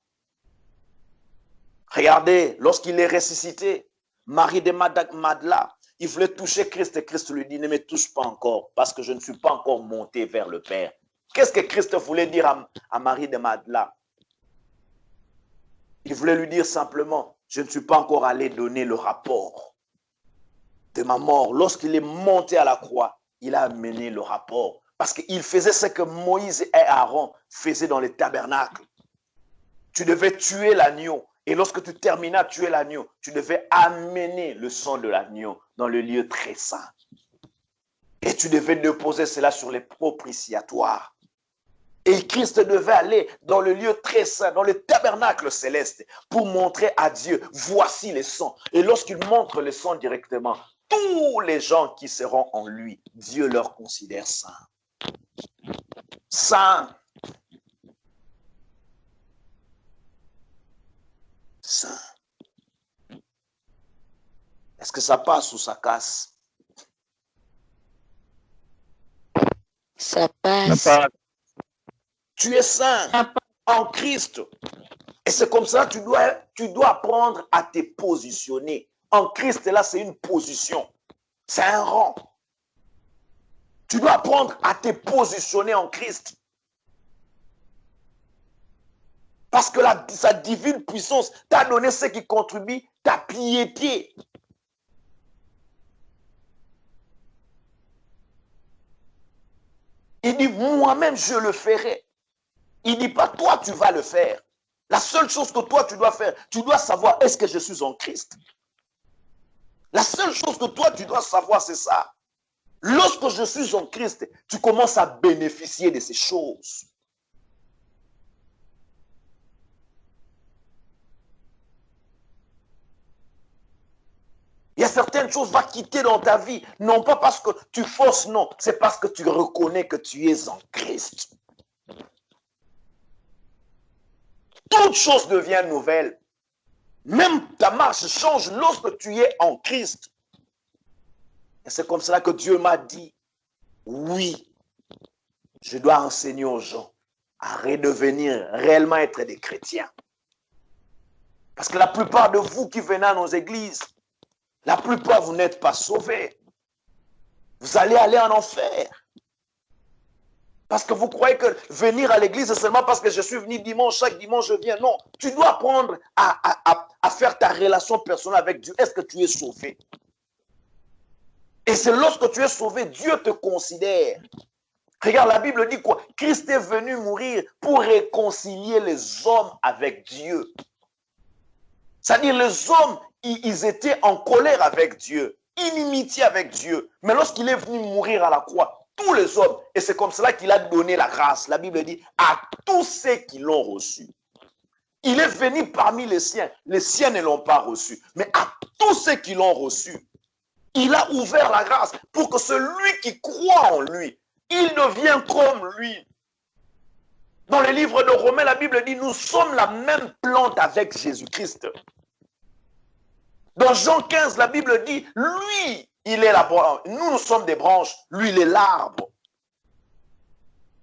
Regardez, lorsqu'il est ressuscité, Marie de Magdala, il voulait toucher Christ et Christ lui dit, ne me touche pas encore parce que je ne suis pas encore monté vers le Père. Qu'est-ce que Christ voulait dire à Marie de Magdala? Il voulait lui dire simplement, je ne suis pas encore allé donner le rapport de ma mort. Lorsqu'il est monté à la croix, il a amené le rapport. Parce qu'il faisait ce que Moïse et Aaron faisaient dans le tabernacle. Tu devais tuer l'agneau. Et lorsque tu terminas de tuer l'agneau, tu devais amener le sang de l'agneau dans le lieu très saint. Et tu devais déposer cela sur les propitiatoires. Et Christ devait aller dans le lieu très saint, dans le tabernacle céleste, pour montrer à Dieu, voici le sang. Et lorsqu'il montre le sang directement, tous les gens qui seront en lui, Dieu leur considère saints. Saints. Saints. Est-ce que ça passe ou ça casse? Ça passe. Tu es saint en Christ. Et c'est comme ça que tu dois apprendre à te positionner. En Christ, là, c'est une position. C'est un rang. Tu dois apprendre à te positionner en Christ. Parce que sa divine puissance t'a donné ce qui contribue, ta piété. Il dit, moi-même, je le ferai. Il ne dit pas, toi, tu vas le faire. La seule chose que toi, tu dois faire, tu dois savoir, est-ce que je suis en Christ? La seule chose que toi, tu dois savoir, c'est ça. Lorsque je suis en Christ, tu commences à bénéficier de ces choses. Il y a certaines choses qui vont quitter dans ta vie, non pas parce que tu forces, non, c'est parce que tu reconnais que tu es en Christ. Toute chose devient nouvelle. Même ta marche change lorsque tu es en Christ. Et c'est comme cela que Dieu m'a dit, oui, je dois enseigner aux gens à redevenir réellement être des chrétiens. Parce que la plupart de vous qui venez à nos églises, la plupart, vous n'êtes pas sauvés. Vous allez aller en enfer. Parce que vous croyez que venir à l'église, c'est seulement parce que je suis venu dimanche, chaque dimanche je viens. Non, tu dois apprendre à faire ta relation personnelle avec Dieu. Est-ce que tu es sauvé? Et c'est lorsque tu es sauvé, Dieu te considère. Regarde, la Bible dit quoi? Christ est venu mourir pour réconcilier les hommes avec Dieu. C'est-à-dire les hommes, ils étaient en colère avec Dieu, inimitié avec Dieu. Mais lorsqu'il est venu mourir à la croix, tous les hommes, et c'est comme cela qu'il a donné la grâce. La Bible dit à tous ceux qui l'ont reçu. Il est venu parmi les siens ne l'ont pas reçu. Mais à tous ceux qui l'ont reçu, il a ouvert la grâce pour que celui qui croit en lui, il devient comme lui. Dans le livre de Romains, la Bible dit, nous sommes la même plante avec Jésus-Christ. Dans Jean 15, la Bible dit, lui, il est la branche. Nous sommes des branches, lui, il est l'arbre.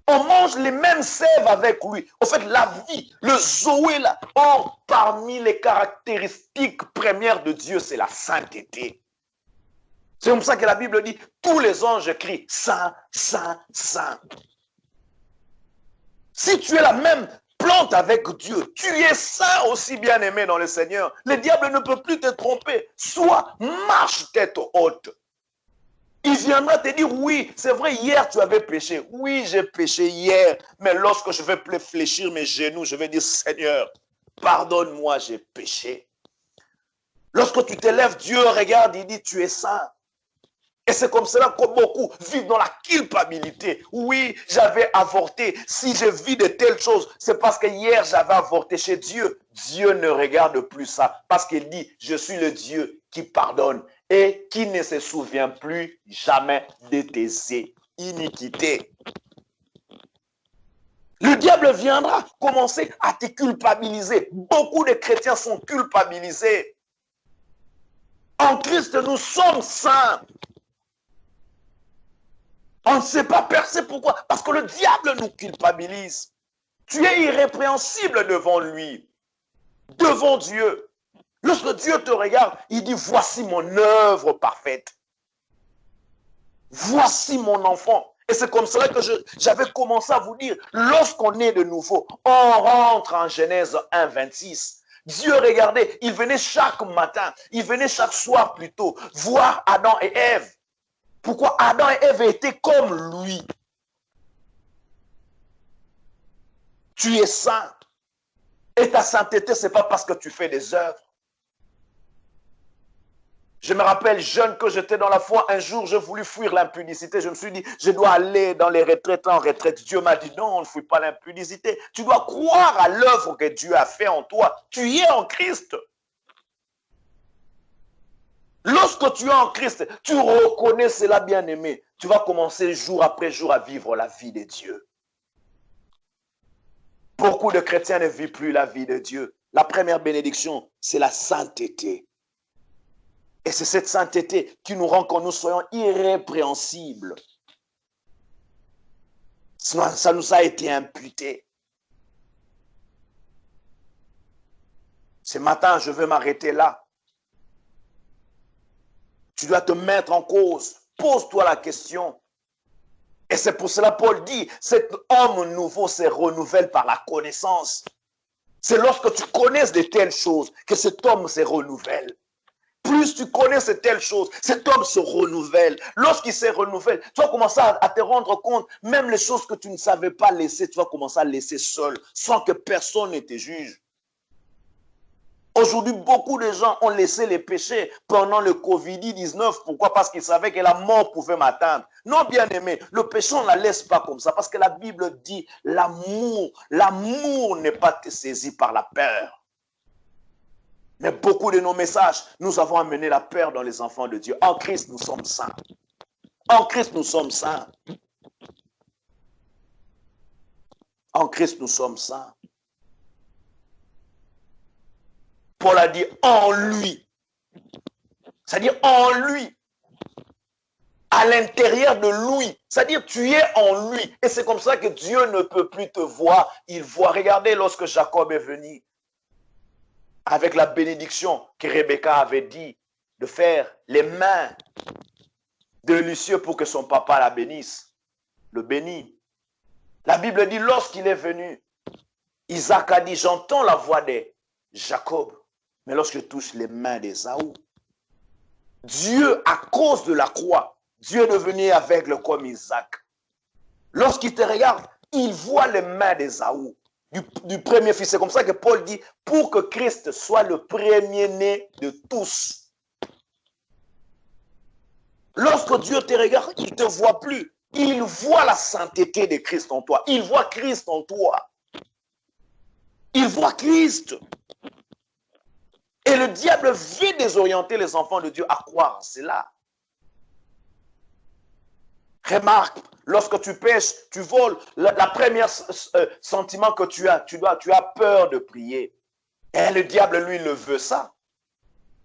On mange les mêmes sèves avec lui. En fait, la vie, le Zoé, là, parmi les caractéristiques premières de Dieu, c'est la sainteté. C'est comme ça que la Bible dit, tous les anges crient, saint, saint, saint. Si tu es la même plante avec Dieu, tu es saint aussi bien aimé dans le Seigneur. Le diable ne peut plus te tromper. Sois, marche tête haute. Il viendra te dire, oui, c'est vrai, hier tu avais péché. Oui, j'ai péché hier. Mais lorsque je vais fléchir mes genoux, je vais dire, Seigneur, pardonne-moi, j'ai péché. Lorsque tu te lèves, Dieu regarde, il dit, tu es saint. Et c'est comme cela que beaucoup vivent dans la culpabilité. Oui, j'avais avorté. Si je vis de telles choses, c'est parce que hier j'avais avorté chez Dieu. Dieu ne regarde plus ça. Parce qu'il dit, je suis le Dieu qui pardonne et qui ne se souvient plus jamais de tes iniquités. Le diable viendra commencer à te culpabiliser. Beaucoup de chrétiens sont culpabilisés. En Christ, nous sommes saints. On ne sait pas percer. Pourquoi? Parce que le diable nous culpabilise. Tu es irrépréhensible devant lui, devant Dieu. Lorsque Dieu te regarde, il dit, voici mon œuvre parfaite. Voici mon enfant. Et c'est comme cela que j'avais commencé à vous dire, lorsqu'on est de nouveau, on rentre en Genèse 1, 26. Dieu, regardez, il venait chaque matin, il venait chaque soir plutôt, voir Adam et Ève. Pourquoi Adam et Ève étaient comme lui? Tu es saint. Et ta sainteté, ce n'est pas parce que tu fais des œuvres. Je me rappelle, jeune, que j'étais dans la foi. Un jour, je voulus fuir l'impudicité. Je me suis dit, je dois aller dans les retraites en retraite. Dieu m'a dit, non, on ne fuit pas l'impudicité. Tu dois croire à l'œuvre que Dieu a fait en toi. Tu es en Christ. Lorsque tu es en Christ, tu reconnais cela, bien-aimé. Tu vas commencer jour après jour à vivre la vie de Dieu. Beaucoup de chrétiens ne vivent plus la vie de Dieu. La première bénédiction, c'est la sainteté. Et c'est cette sainteté qui nous rend que nous soyons irrépréhensibles. Ça nous a été imputé. Ce matin, je veux m'arrêter là. Tu dois te mettre en cause. Pose-toi la question. Et c'est pour cela Paul dit, cet homme nouveau se renouvelle par la connaissance. C'est lorsque tu connais de telles choses que cet homme se renouvelle. Plus tu connais de telles choses, cet homme se renouvelle. Lorsqu'il se renouvelle, tu vas commencer à te rendre compte, même les choses que tu ne savais pas laisser, tu vas commencer à laisser seul, sans que personne ne te juge. Aujourd'hui, beaucoup de gens ont laissé les péchés pendant le Covid-19. Pourquoi? Parce qu'ils savaient que la mort pouvait m'atteindre. Non, bien aimé, le péché, on ne la laisse pas comme ça. Parce que la Bible dit, l'amour n'est pas saisi par la peur. Mais beaucoup de nos messages, nous avons amené la peur dans les enfants de Dieu. En Christ, nous sommes saints. En Christ, nous sommes saints. En Christ, nous sommes saints. Paul a dit en lui. C'est-à-dire en lui. À l'intérieur de lui. C'est-à-dire tu es en lui. Et c'est comme ça que Dieu ne peut plus te voir. Il voit. Regardez lorsque Jacob est venu. Avec la bénédiction que Rebecca avait dit. De faire les mains de Lucieux pour que son papa la bénisse. Le bénit. La Bible dit lorsqu'il est venu. Isaac a dit j'entends la voix de Jacob. Mais lorsque je touche les mains d'Ésaü, Dieu, à cause de la croix, Dieu est devenu aveugle comme Isaac. Lorsqu'il te regarde, il voit les mains d'Ésaü. du premier fils. C'est comme ça que Paul dit, pour que Christ soit le premier-né de tous. Lorsque Dieu te regarde, il ne te voit plus. Il voit la sainteté de Christ en toi. Il voit Christ en toi. Il voit Christ. Et le diable veut désorienter les enfants de Dieu à croire en cela. Remarque, lorsque tu pêches, tu voles, la première sentiment que tu as peur de prier. Et le diable, lui, il veut ça.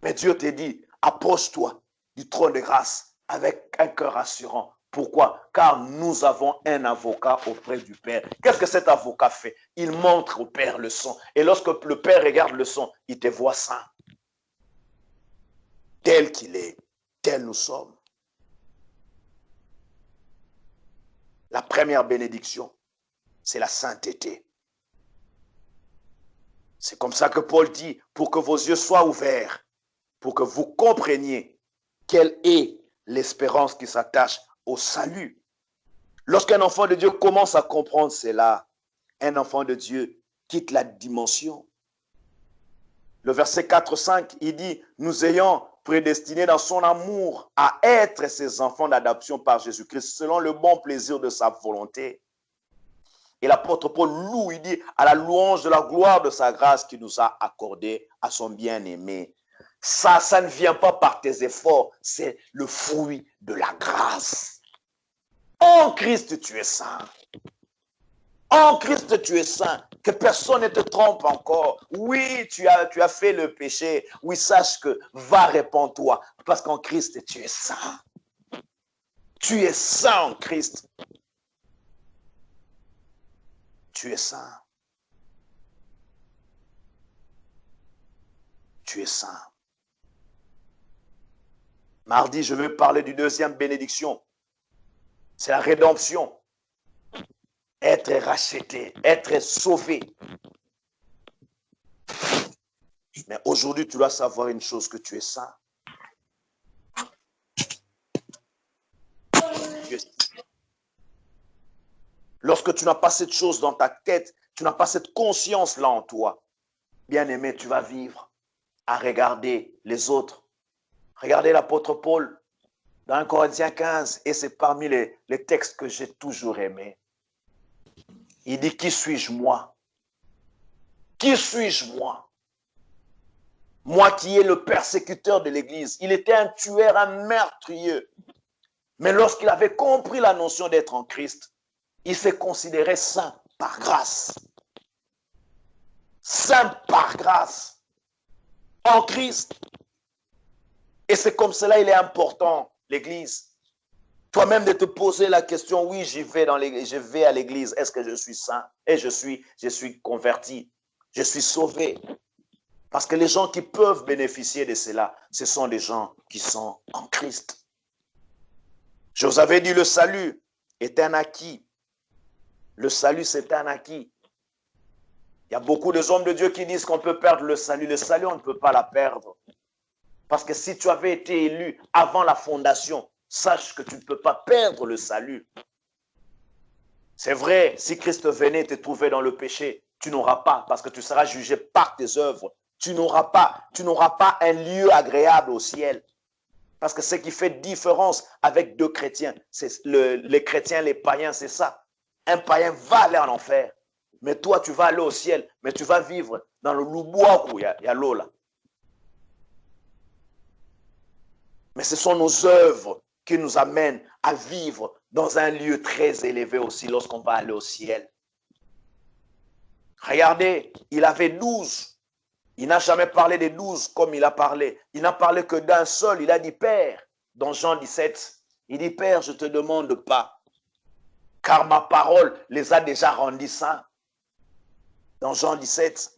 Mais Dieu te dit, approche-toi du trône de grâce avec un cœur assurant. Pourquoi? Car nous avons un avocat auprès du Père. Qu'est-ce que cet avocat fait? Il montre au Père le sang. Et lorsque le Père regarde le sang, il te voit saint. Tel qu'il est, tel nous sommes. La première bénédiction, c'est la sainteté. C'est comme ça que Paul dit, pour que vos yeux soient ouverts, pour que vous compreniez quelle est l'espérance qui s'attache au salut. Lorsqu'un enfant de Dieu commence à comprendre cela, un enfant de Dieu quitte la dimension. Le verset 4-5, il dit, nous ayant prédestinés dans son amour à être ses enfants d'adoption par Jésus-Christ, selon le bon plaisir de sa volonté. Et l'apôtre Paul loue, il dit, à la louange de la gloire de sa grâce qui nous a accordé à son bien-aimé. Ça ne vient pas par tes efforts, c'est le fruit de la grâce. En Christ, tu es saint. En Christ, tu es saint. Que personne ne te trompe encore. Oui, tu as fait le péché. Oui, sache que va répandre-toi. Parce qu'en Christ, tu es saint. Tu es saint en Christ. Tu es saint. Tu es saint. Mardi, je vais parler du deuxième bénédiction. C'est la rédemption. Être racheté, être sauvé. Mais aujourd'hui, tu dois savoir une chose, que tu es saint. Lorsque tu n'as pas cette chose dans ta tête, tu n'as pas cette conscience-là en toi, bien-aimé, tu vas vivre à regarder les autres. Regardez l'apôtre Paul dans 1 Corinthiens 15, et c'est parmi les textes que j'ai toujours aimés. Il dit, qui suis-je moi? Qui suis-je moi? Moi qui est le persécuteur de l'Église. Il était un tueur, un meurtrier. Mais lorsqu'il avait compris la notion d'être en Christ, il s'est considéré saint par grâce. Saint par grâce. En Christ. Et c'est comme cela, il est important, l'Église. Toi-même de te poser la question, oui, je vais à l'église, est-ce que je suis saint? Et je suis converti, je suis sauvé. Parce que les gens qui peuvent bénéficier de cela, ce sont des gens qui sont en Christ. Je vous avais dit, le salut est un acquis. Le salut, c'est un acquis. Il y a beaucoup d'hommes de Dieu qui disent qu'on peut perdre le salut. Le salut, on ne peut pas la perdre. Parce que si tu avais été élu avant la fondation, sache que tu ne peux pas perdre le salut. C'est vrai, si Christ venait te trouver dans le péché, tu n'auras pas, parce que tu seras jugé par tes œuvres. Tu n'auras pas un lieu agréable au ciel. Parce que ce qui fait différence avec deux chrétiens, c'est les chrétiens, les païens, c'est ça. Un païen va aller en enfer, mais toi, tu vas aller au ciel, mais tu vas vivre dans le loubois où il y a l'eau là. Mais ce sont nos œuvres qui nous amènent à vivre dans un lieu très élevé aussi lorsqu'on va aller au ciel. Regardez, il avait 12. Il n'a jamais parlé des 12 comme il a parlé. Il n'a parlé que d'un seul. Il a dit, Père, dans Jean 17, il dit, Père, je ne te demande pas, car ma parole les a déjà rendus saints. Dans Jean 17,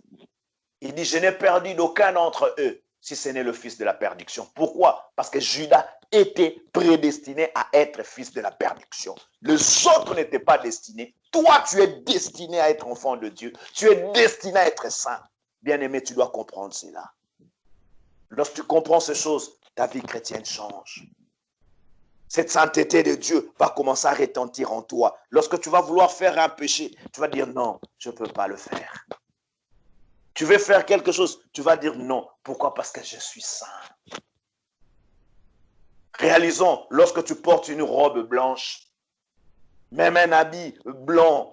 il dit, je n'ai perdu d'aucun d'entre eux, si ce n'est le fils de la perdition. Pourquoi? Parce que Judas était prédestiné à être fils de la perdition. Les autres n'étaient pas destinés. Toi, tu es destiné à être enfant de Dieu. Tu es destiné à être saint. Bien-aimé, tu dois comprendre cela. Lorsque tu comprends ces choses, ta vie chrétienne change. Cette sainteté de Dieu va commencer à retentir en toi. Lorsque tu vas vouloir faire un péché, tu vas dire non, je ne peux pas le faire. Tu veux faire quelque chose, tu vas dire non. Pourquoi? Parce que je suis saint. Réalisons, lorsque tu portes une robe blanche, même un habit blanc,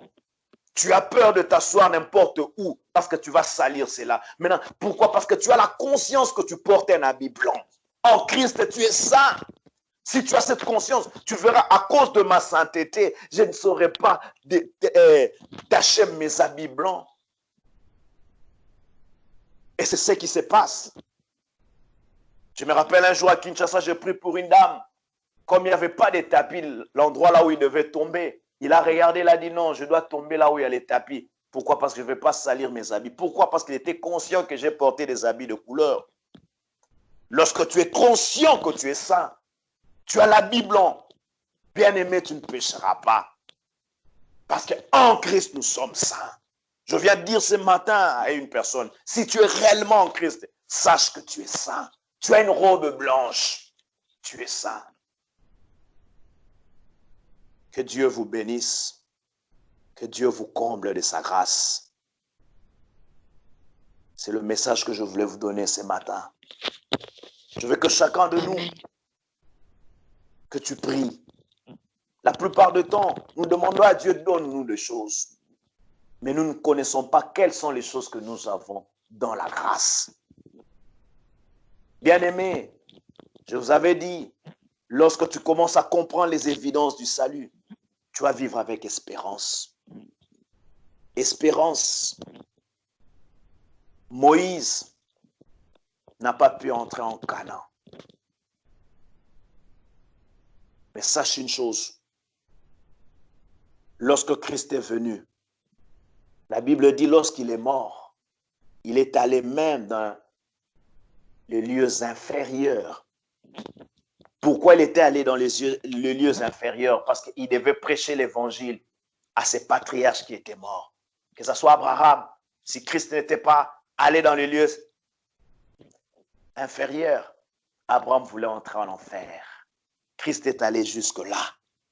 tu as peur de t'asseoir n'importe où parce que tu vas salir cela. Maintenant, pourquoi? Parce que tu as la conscience que tu portes un habit blanc. En Christ, tu es saint. Si tu as cette conscience, tu verras, à cause de ma sainteté, je ne saurais pas tacher mes habits blancs. Et c'est ce qui se passe. Je me rappelle un jour à Kinshasa, j'ai pris pour une dame. Comme il n'y avait pas de tapis, l'endroit là où il devait tomber, il a regardé, il a dit non, je dois tomber là où il y a les tapis. Pourquoi? Parce que je ne vais pas salir mes habits. Pourquoi? Parce qu'il était conscient que j'ai porté des habits de couleur. Lorsque tu es conscient que tu es saint, tu as l'habit blanc, bien-aimé, tu ne pécheras pas. Parce qu'en Christ, nous sommes saints. Je viens de dire ce matin à une personne, si tu es réellement en Christ, sache que tu es saint. Tu as une robe blanche, tu es saint. Que Dieu vous bénisse, que Dieu vous comble de sa grâce. C'est le message que je voulais vous donner ce matin. Je veux que chacun de nous, que tu pries. La plupart du temps, nous demandons à Dieu, donne-nous des choses. Mais nous ne connaissons pas quelles sont les choses que nous avons dans la grâce. Bien-aimé, je vous avais dit, lorsque tu commences à comprendre les évidences du salut, tu vas vivre avec espérance. Espérance. Moïse n'a pas pu entrer en Canaan. Mais sache une chose. Lorsque Christ est venu, la Bible dit lorsqu'il est mort, il est allé même dans les lieux inférieurs. Pourquoi il était allé dans les lieux inférieurs? Parce qu'il devait prêcher l'évangile à ses patriarches qui étaient morts. Que ce soit Abraham, si Christ n'était pas allé dans les lieux inférieurs, Abraham voulait entrer en enfer. Christ est allé jusque-là.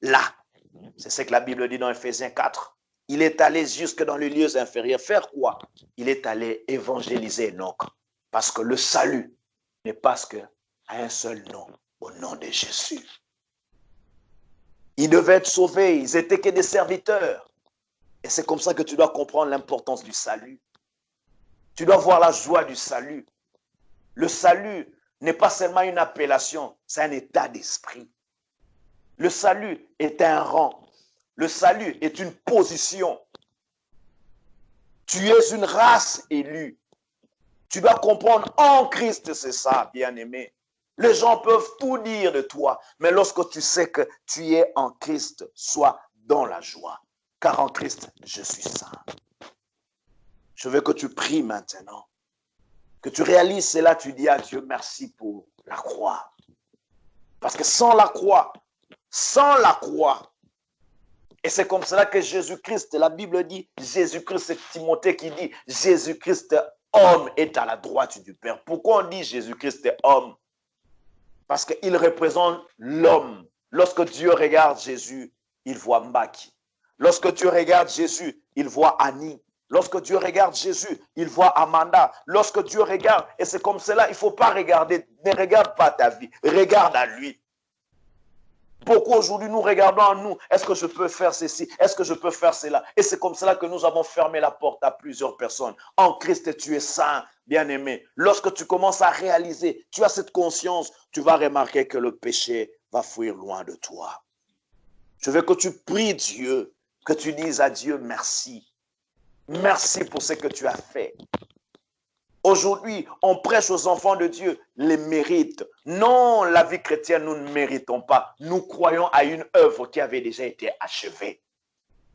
Là. C'est ce que la Bible dit dans Ephésiens 4. Il est allé jusque dans les lieux inférieurs. Faire quoi? Il est allé évangéliser Enoch. Parce que le salut n'est pas qu'à un seul nom, au nom de Jésus. Ils devaient être sauvés, ils n'étaient que des serviteurs. Et c'est comme ça que tu dois comprendre l'importance du salut. Tu dois voir la joie du salut. Le salut n'est pas seulement une appellation, c'est un état d'esprit. Le salut est un rang. Le salut est une position. Tu es une race élue. Tu dois comprendre, en Christ, c'est ça, bien-aimé. Les gens peuvent tout dire de toi, mais lorsque tu sais que tu es en Christ, sois dans la joie. Car en Christ, je suis saint. Je veux que tu pries maintenant. Que tu réalises cela, tu dis à Dieu, merci pour la croix. Parce que sans la croix, et c'est comme cela que Jésus-Christ, la Bible dit, Jésus-Christ, c'est Timothée qui dit, Jésus-Christ, homme, est à la droite du Père. Pourquoi on dit Jésus-Christ est homme? Parce qu'il représente l'homme. Lorsque Dieu regarde Jésus, il voit Mbaki. Lorsque Dieu regarde Jésus, il voit Annie. Lorsque Dieu regarde Jésus, il voit Amanda. Lorsque Dieu regarde, et c'est comme cela, il ne faut pas regarder, ne regarde pas ta vie, regarde à lui. Beaucoup aujourd'hui, nous regardons à nous, est-ce que je peux faire ceci, est-ce que je peux faire cela? Et c'est comme cela que nous avons fermé la porte à plusieurs personnes. En Christ, tu es saint, bien-aimé. Lorsque tu commences à réaliser, tu as cette conscience, tu vas remarquer que le péché va fuir loin de toi. Je veux que tu pries Dieu, que tu dises à Dieu merci. Merci pour ce que tu as fait. Aujourd'hui, on prêche aux enfants de Dieu les mérites. Non, la vie chrétienne, nous ne méritons pas. Nous croyons à une œuvre qui avait déjà été achevée.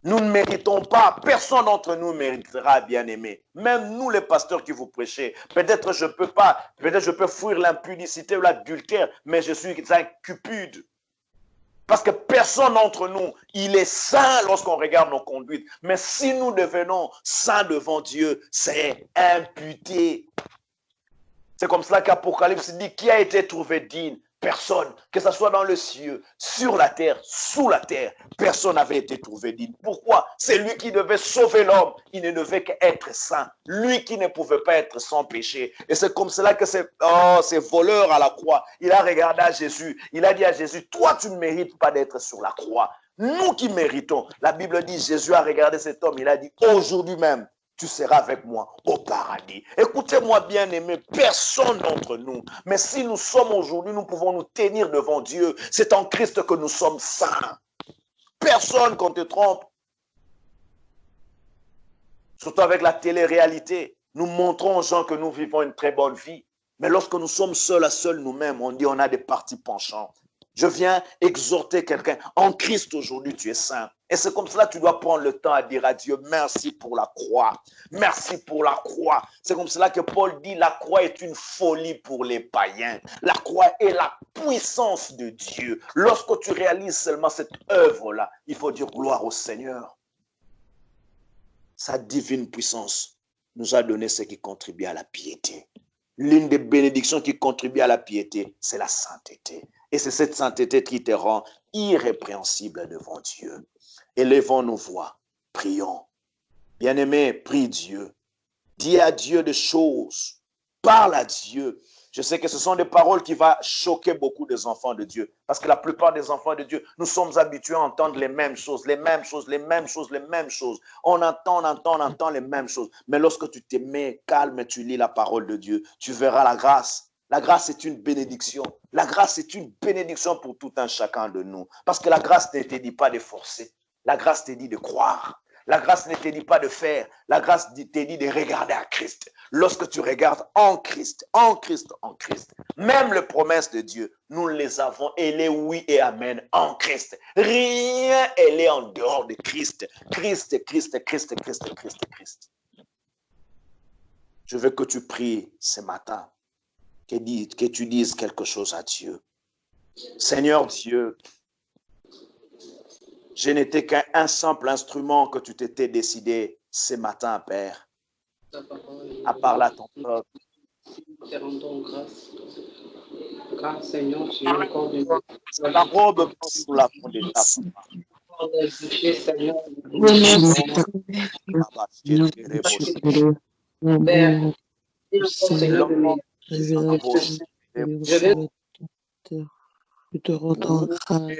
Nous ne méritons pas. Personne d'entre nous méritera, bien-aimé. Même nous, les pasteurs qui vous prêchez. Peut-être je peux pas, peut-être je peux fuir l'impudicité ou l'adultère, mais je suis un cupide. Parce que personne d'entre nous, il est saint lorsqu'on regarde nos conduites. Mais si nous devenons saints devant Dieu, c'est imputé. C'est comme cela qu'Apocalypse dit, qui a été trouvé digne Personne, que ce soit dans le ciel, sur la terre, sous la terre, personne n'avait été trouvé digne. Pourquoi? C'est lui qui devait sauver l'homme. Il ne devait qu'être saint. Lui qui ne pouvait pas être sans péché. Et c'est comme cela que ces voleurs à la croix, il a regardé à Jésus. Il a dit à Jésus, toi tu ne mérites pas d'être sur la croix. Nous qui méritons. La Bible dit, Jésus a regardé cet homme. Il a dit, aujourd'hui même, tu seras avec moi au paradis. Écoutez-moi bien aimé, personne d'entre nous, mais si nous sommes aujourd'hui, nous pouvons nous tenir devant Dieu. C'est en Christ que nous sommes saints. Personne qu'on te trompe. Surtout avec la télé-réalité, nous montrons aux gens que nous vivons une très bonne vie. Mais lorsque nous sommes seuls à seuls nous-mêmes, on dit on a des partis penchants. Je viens exhorter quelqu'un. En Christ, aujourd'hui, tu es saint. Et c'est comme cela que tu dois prendre le temps à dire à Dieu, merci pour la croix. Merci pour la croix. C'est comme cela que Paul dit, la croix est une folie pour les païens. La croix est la puissance de Dieu. Lorsque tu réalises seulement cette œuvre-là, il faut dire gloire au Seigneur. Sa divine puissance nous a donné ce qui contribue à la piété. L'une des bénédictions qui contribue à la piété, c'est la sainteté. Et c'est cette sainteté qui te rend irrépréhensible devant Dieu. Élevons nos voix, prions. Bien-aimé, prie Dieu. Dis à Dieu des choses. Parle à Dieu. Je sais que ce sont des paroles qui vont choquer beaucoup des enfants de Dieu. Parce que la plupart des enfants de Dieu, nous sommes habitués à entendre les mêmes choses, les mêmes choses, les mêmes choses, les mêmes choses. On entend les mêmes choses. Mais lorsque tu te mets calme et tu lis la parole de Dieu, tu verras la grâce. La grâce est une bénédiction. La grâce est une bénédiction pour tout un chacun de nous. Parce que la grâce ne te dit pas de forcer. La grâce te dit de croire. La grâce ne te dit pas de faire. La grâce te dit de regarder à Christ. Lorsque tu regardes en Christ, en Christ, en Christ, même les promesses de Dieu, nous les avons, et les oui et amen en Christ. Rien n'est en dehors de Christ. Christ, Christ, Christ, Christ, Christ, Christ. Je veux que tu pries ce matin, que tu dises quelque chose à Dieu. Seigneur Dieu, je n'étais qu'un simple instrument que tu t'étais décidé ce matin, Père, à parler à ton peuple. Te rendons grâce, car Seigneur, tu es encore de La robe sous la fond de ta Seigneur. Je te rendons grâce.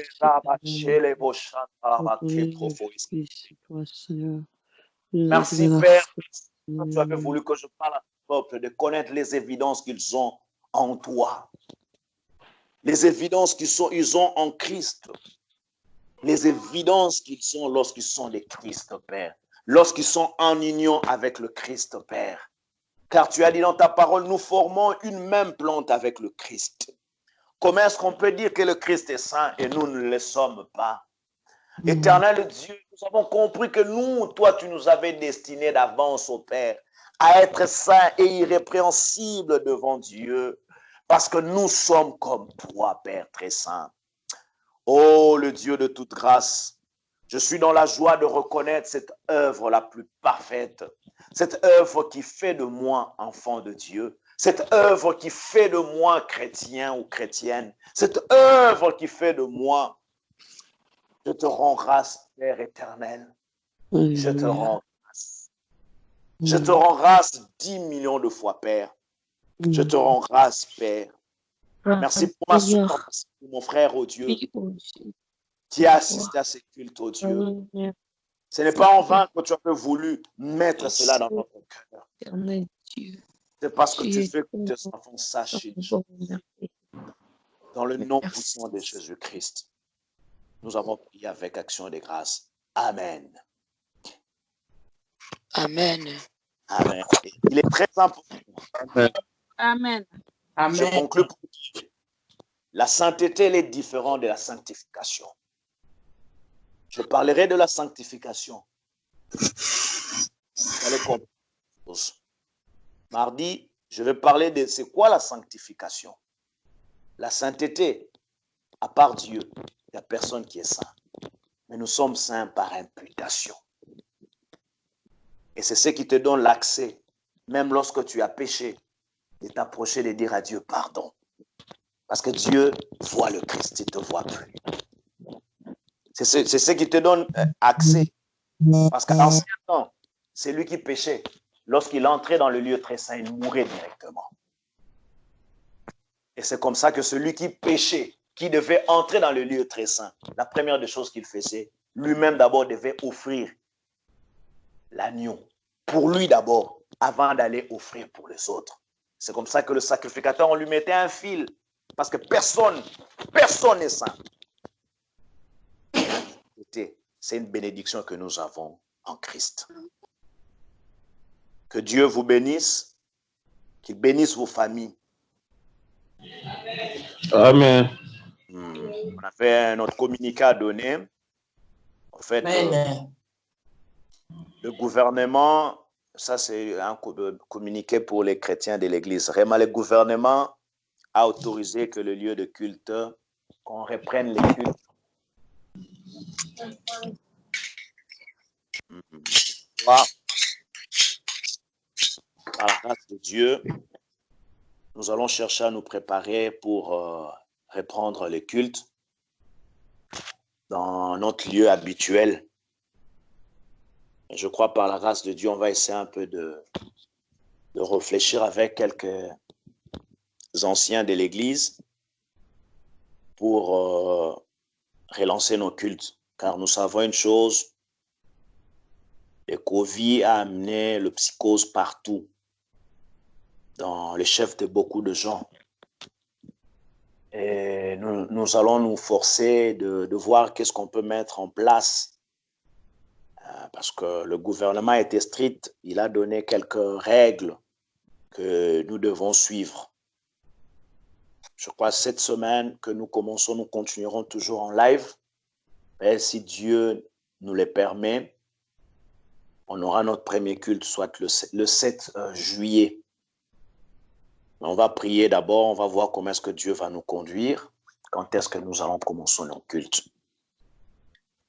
Merci Père, tu avais voulu que je parle à ton peuple de connaître les évidences qu'ils ont en toi. Les évidences ils ont en Christ. Les évidences qu'ils ont lorsqu'ils sont des Christ, Père. Lorsqu'ils sont en union avec le Christ, Père. Car tu as dit dans ta parole, nous formons une même plante avec le Christ. Comment est-ce qu'on peut dire que le Christ est saint et nous ne le sommes pas? Éternel Dieu, nous avons compris que nous, toi, tu nous avais destinés d'avance au Père à être saints et irrépréhensibles devant Dieu parce que nous sommes comme toi, Père très saint. Oh, le Dieu de toute grâce, je suis dans la joie de reconnaître cette œuvre la plus parfaite, cette œuvre qui fait de moi enfant de Dieu, cette œuvre qui fait de moi chrétien ou chrétienne, cette œuvre qui fait de moi. Je te rends grâce, Père éternel. Je te rends grâce. Je te rends grâce 10 millions de fois, Père. Je te rends grâce, Père. Merci pour ma soeur, merci pour mon frère, oh Dieu, qui a assisté à ces cultes, oh Dieu. Ce n'est pas en vain que tu avais voulu mettre cela dans notre cœur. C'est parce que tu fais que tes enfants sachent une chose. Dans le nom puissant de Jésus-Christ, nous avons prié avec action de grâce. Amen. Amen. Amen. Il est très important. Amen. Je conclue pour dire, la sainteté, elle est différente de la sanctification. Je parlerai de la sanctification. Vous allez comprendre. Mardi, je vais parler de c'est quoi la sanctification. La sainteté, à part Dieu, il n'y a personne qui est saint. Mais nous sommes saints par imputation. Et c'est ce qui te donne l'accès, même lorsque tu as péché, de t'approcher, de dire à Dieu pardon. Parce que Dieu voit le Christ, il ne te voit plus. C'est ce qui te donne accès. Parce qu'à l'ancien temps, c'est lui qui péchait. Lorsqu'il entrait dans le lieu très saint, il mourait directement. Et c'est comme ça que celui qui péchait, qui devait entrer dans le lieu très saint, la première des choses qu'il faisait, lui-même d'abord devait offrir l'agneau. Pour lui d'abord, avant d'aller offrir pour les autres. C'est comme ça que le sacrificateur, on lui mettait un fil. Parce que personne n'est saint. C'est une bénédiction que nous avons en Christ. Que Dieu vous bénisse, qu'il bénisse vos familles. Amen. On a fait notre communiqué à donner. En fait, le gouvernement, ça c'est un communiqué pour les chrétiens de l'Église. Vraiment, le gouvernement a autorisé que le lieu de culte, qu'on reprenne les cultes. Par la grâce de Dieu, nous allons chercher à nous préparer pour reprendre les cultes dans notre lieu habituel. Et je crois par la grâce de Dieu, on va essayer un peu de réfléchir avec quelques anciens de l'Église pour relancer nos cultes. Car nous savons une chose, le Covid a amené le psychose partout, dans les chefs de beaucoup de gens. Et nous allons nous forcer de voir qu'est-ce qu'on peut mettre en place. Parce que le gouvernement était strict, il a donné quelques règles que nous devons suivre. Je crois cette semaine que nous commençons, nous continuerons toujours en live. Et si Dieu nous le permet, on aura notre premier culte, soit le 7 juillet. On va prier d'abord, on va voir comment est-ce que Dieu va nous conduire, quand est-ce que nous allons commencer nos cultes.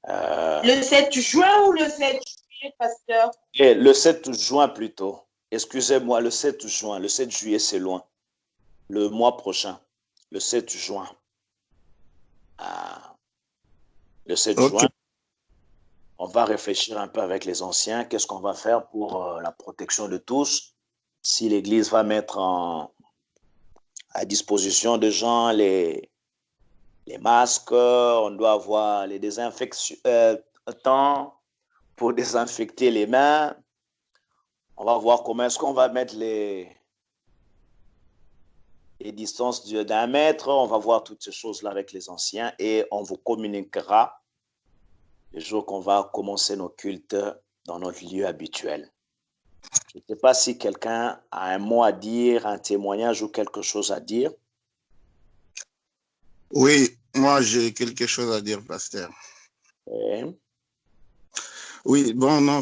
Le 7 juin ou le 7 juillet, pasteur? Et le 7 juin plutôt. Excusez-moi, le 7 juin. Le 7 juillet, c'est loin. Le mois prochain, le 7 juin. Le 7 juin, on va réfléchir un peu avec les anciens. Qu'est-ce qu'on va faire pour la protection de tous? Si l'Église va mettre à disposition des gens les masques, on doit avoir les désinfectants pour désinfecter les mains. On va voir comment est-ce qu'on va mettre les distances d'1 mètre. On va voir toutes ces choses-là avec les anciens et on vous communiquera le jour qu'on va commencer nos cultes dans notre lieu habituel. Je ne sais pas si quelqu'un a un mot à dire, un témoignage ou quelque chose à dire. Oui, moi j'ai quelque chose à dire, pasteur. Oui, bon, non,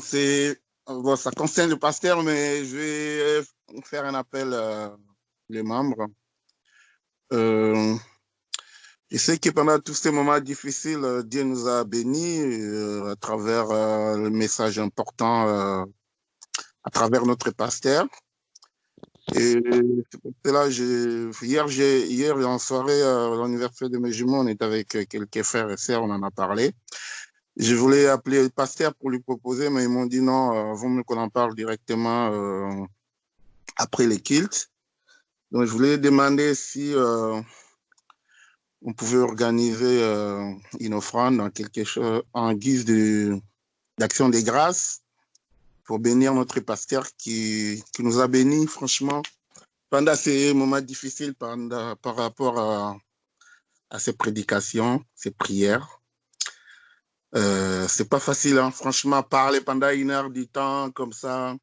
bon, ça concerne le pasteur, mais je vais faire un appel les membres. Je sais que pendant tous ces moments difficiles, Dieu nous a bénis à travers le message important à travers notre pasteur. Et c'est pour cela, hier en soirée, à l'anniversaire de mes jumeaux, on était avec quelques frères et sœurs, on en a parlé. Je voulais appeler le pasteur pour lui proposer, mais ils m'ont dit non, vaut mieux qu'on en parle directement après les cultes. Donc, je voulais demander si on pouvait organiser une offrande dans quelque chose en guise d'action des grâces pour bénir notre pasteur qui nous a bénis, franchement, pendant ces moments difficiles par rapport à ses prédications, ses prières. C'est pas facile, hein, franchement, parler pendant 1 heure du temps comme ça,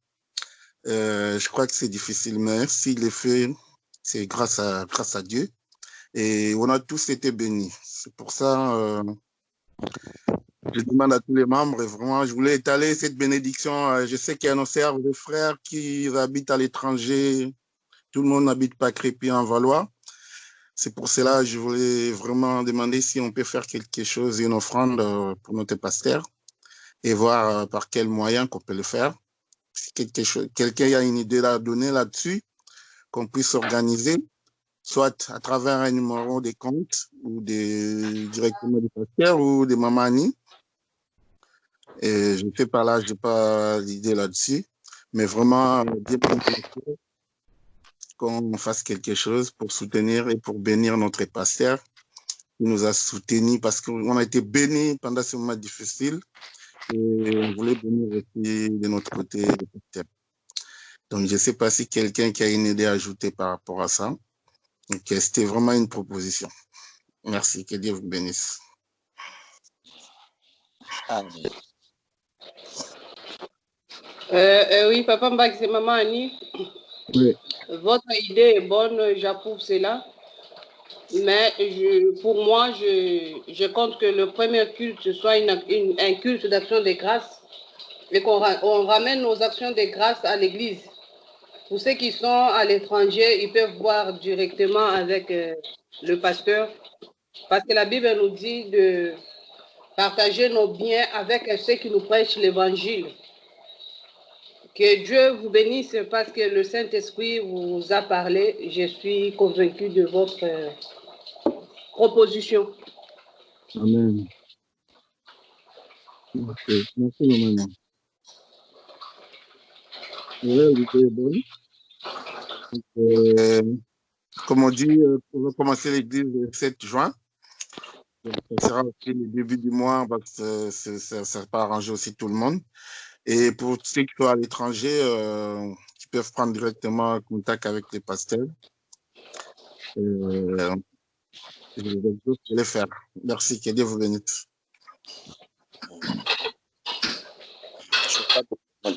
je crois que c'est difficile, mais s'il le fait, c'est grâce à Dieu. Et on a tous été bénis. C'est pour ça je demande à tous les membres, et vraiment, je voulais étaler cette bénédiction. Je sais qu'il y a nos sœurs, des frères qui habitent à l'étranger. Tout le monde n'habite pas Crépy en Valois. C'est pour cela que je voulais vraiment demander si on peut faire quelque chose, une offrande pour notre pasteur et voir par quel moyen qu'on peut le faire. Si quelqu'un a une idée à donner là-dessus, qu'on puisse organiser. soit à travers un numéro des comptes ou directement des pasteurs ou des mamans Annie. Et je ne fais pas là, je n'ai pas l'idée là-dessus, mais vraiment qu'on fasse quelque chose pour soutenir et pour bénir notre pasteur qui nous a soutenus parce qu'on a été bénis pendant ce moment difficile et on voulait bénir aussi de notre côté le pasteur. Donc, je ne sais pas si quelqu'un qui a une idée à ajouter par rapport à ça. Donc, c'était vraiment une proposition. Merci, que Dieu vous bénisse. Amen. Oui, Papa Mbak, c'est Maman Annie. Oui. Votre idée est bonne, j'approuve cela. Mais pour moi, je compte que le premier culte soit un culte d'action de grâce et qu'on ramène nos actions de grâce à l'église. Pour ceux qui sont à l'étranger, ils peuvent voir directement avec le pasteur parce que la Bible nous dit de partager nos biens avec ceux qui nous prêchent l'évangile. Que Dieu vous bénisse parce que le Saint-Esprit vous a parlé. Je suis convaincu de votre proposition. Amen. Okay. Merci, maman. L'idée est bonne. Comme on dit, on va commencer l'église le 7 juin. Donc, ça sera aussi le début du mois parce que ça va pas arranger aussi tout le monde. Et pour ceux qui sont à l'étranger, qui peuvent prendre directement contact avec les pasteurs, je vais les faire. Merci, que Dieu vous bénisse.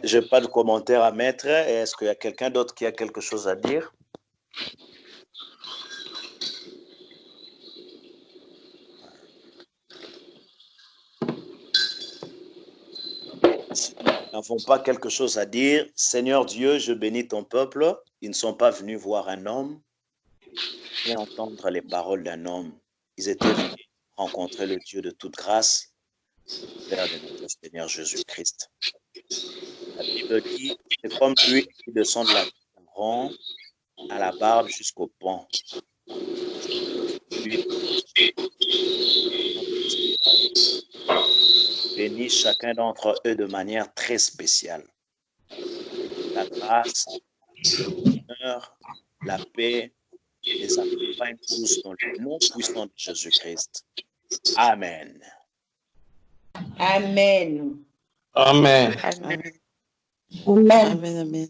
Je n'ai pas de commentaire à mettre. Est-ce qu'il y a quelqu'un d'autre qui a quelque chose à dire? Si nous n'avons pas quelque chose à dire, Seigneur Dieu, je bénis ton peuple. Ils ne sont pas venus voir un homme et entendre les paroles d'un homme. Ils étaient venus rencontrer le Dieu de toute grâce, Père de notre Seigneur Jésus-Christ. La Bible dit, c'est comme lui qui descend de la rond à la barbe jusqu'au pont. Bénis chacun d'entre eux de manière très spéciale. La grâce, l'honneur, la paix, les accompagnent tous dans le nom puissant de Jésus-Christ. Amen. Amen. Amen. Amen. Amen.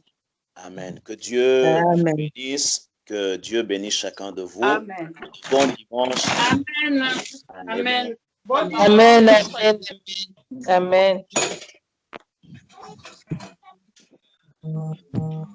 Amen. Que Dieu vous bénisse, que Dieu bénisse chacun de vous. Amen. Bon dimanche. Amen. Amen. Bon Amen. Amen. Amen.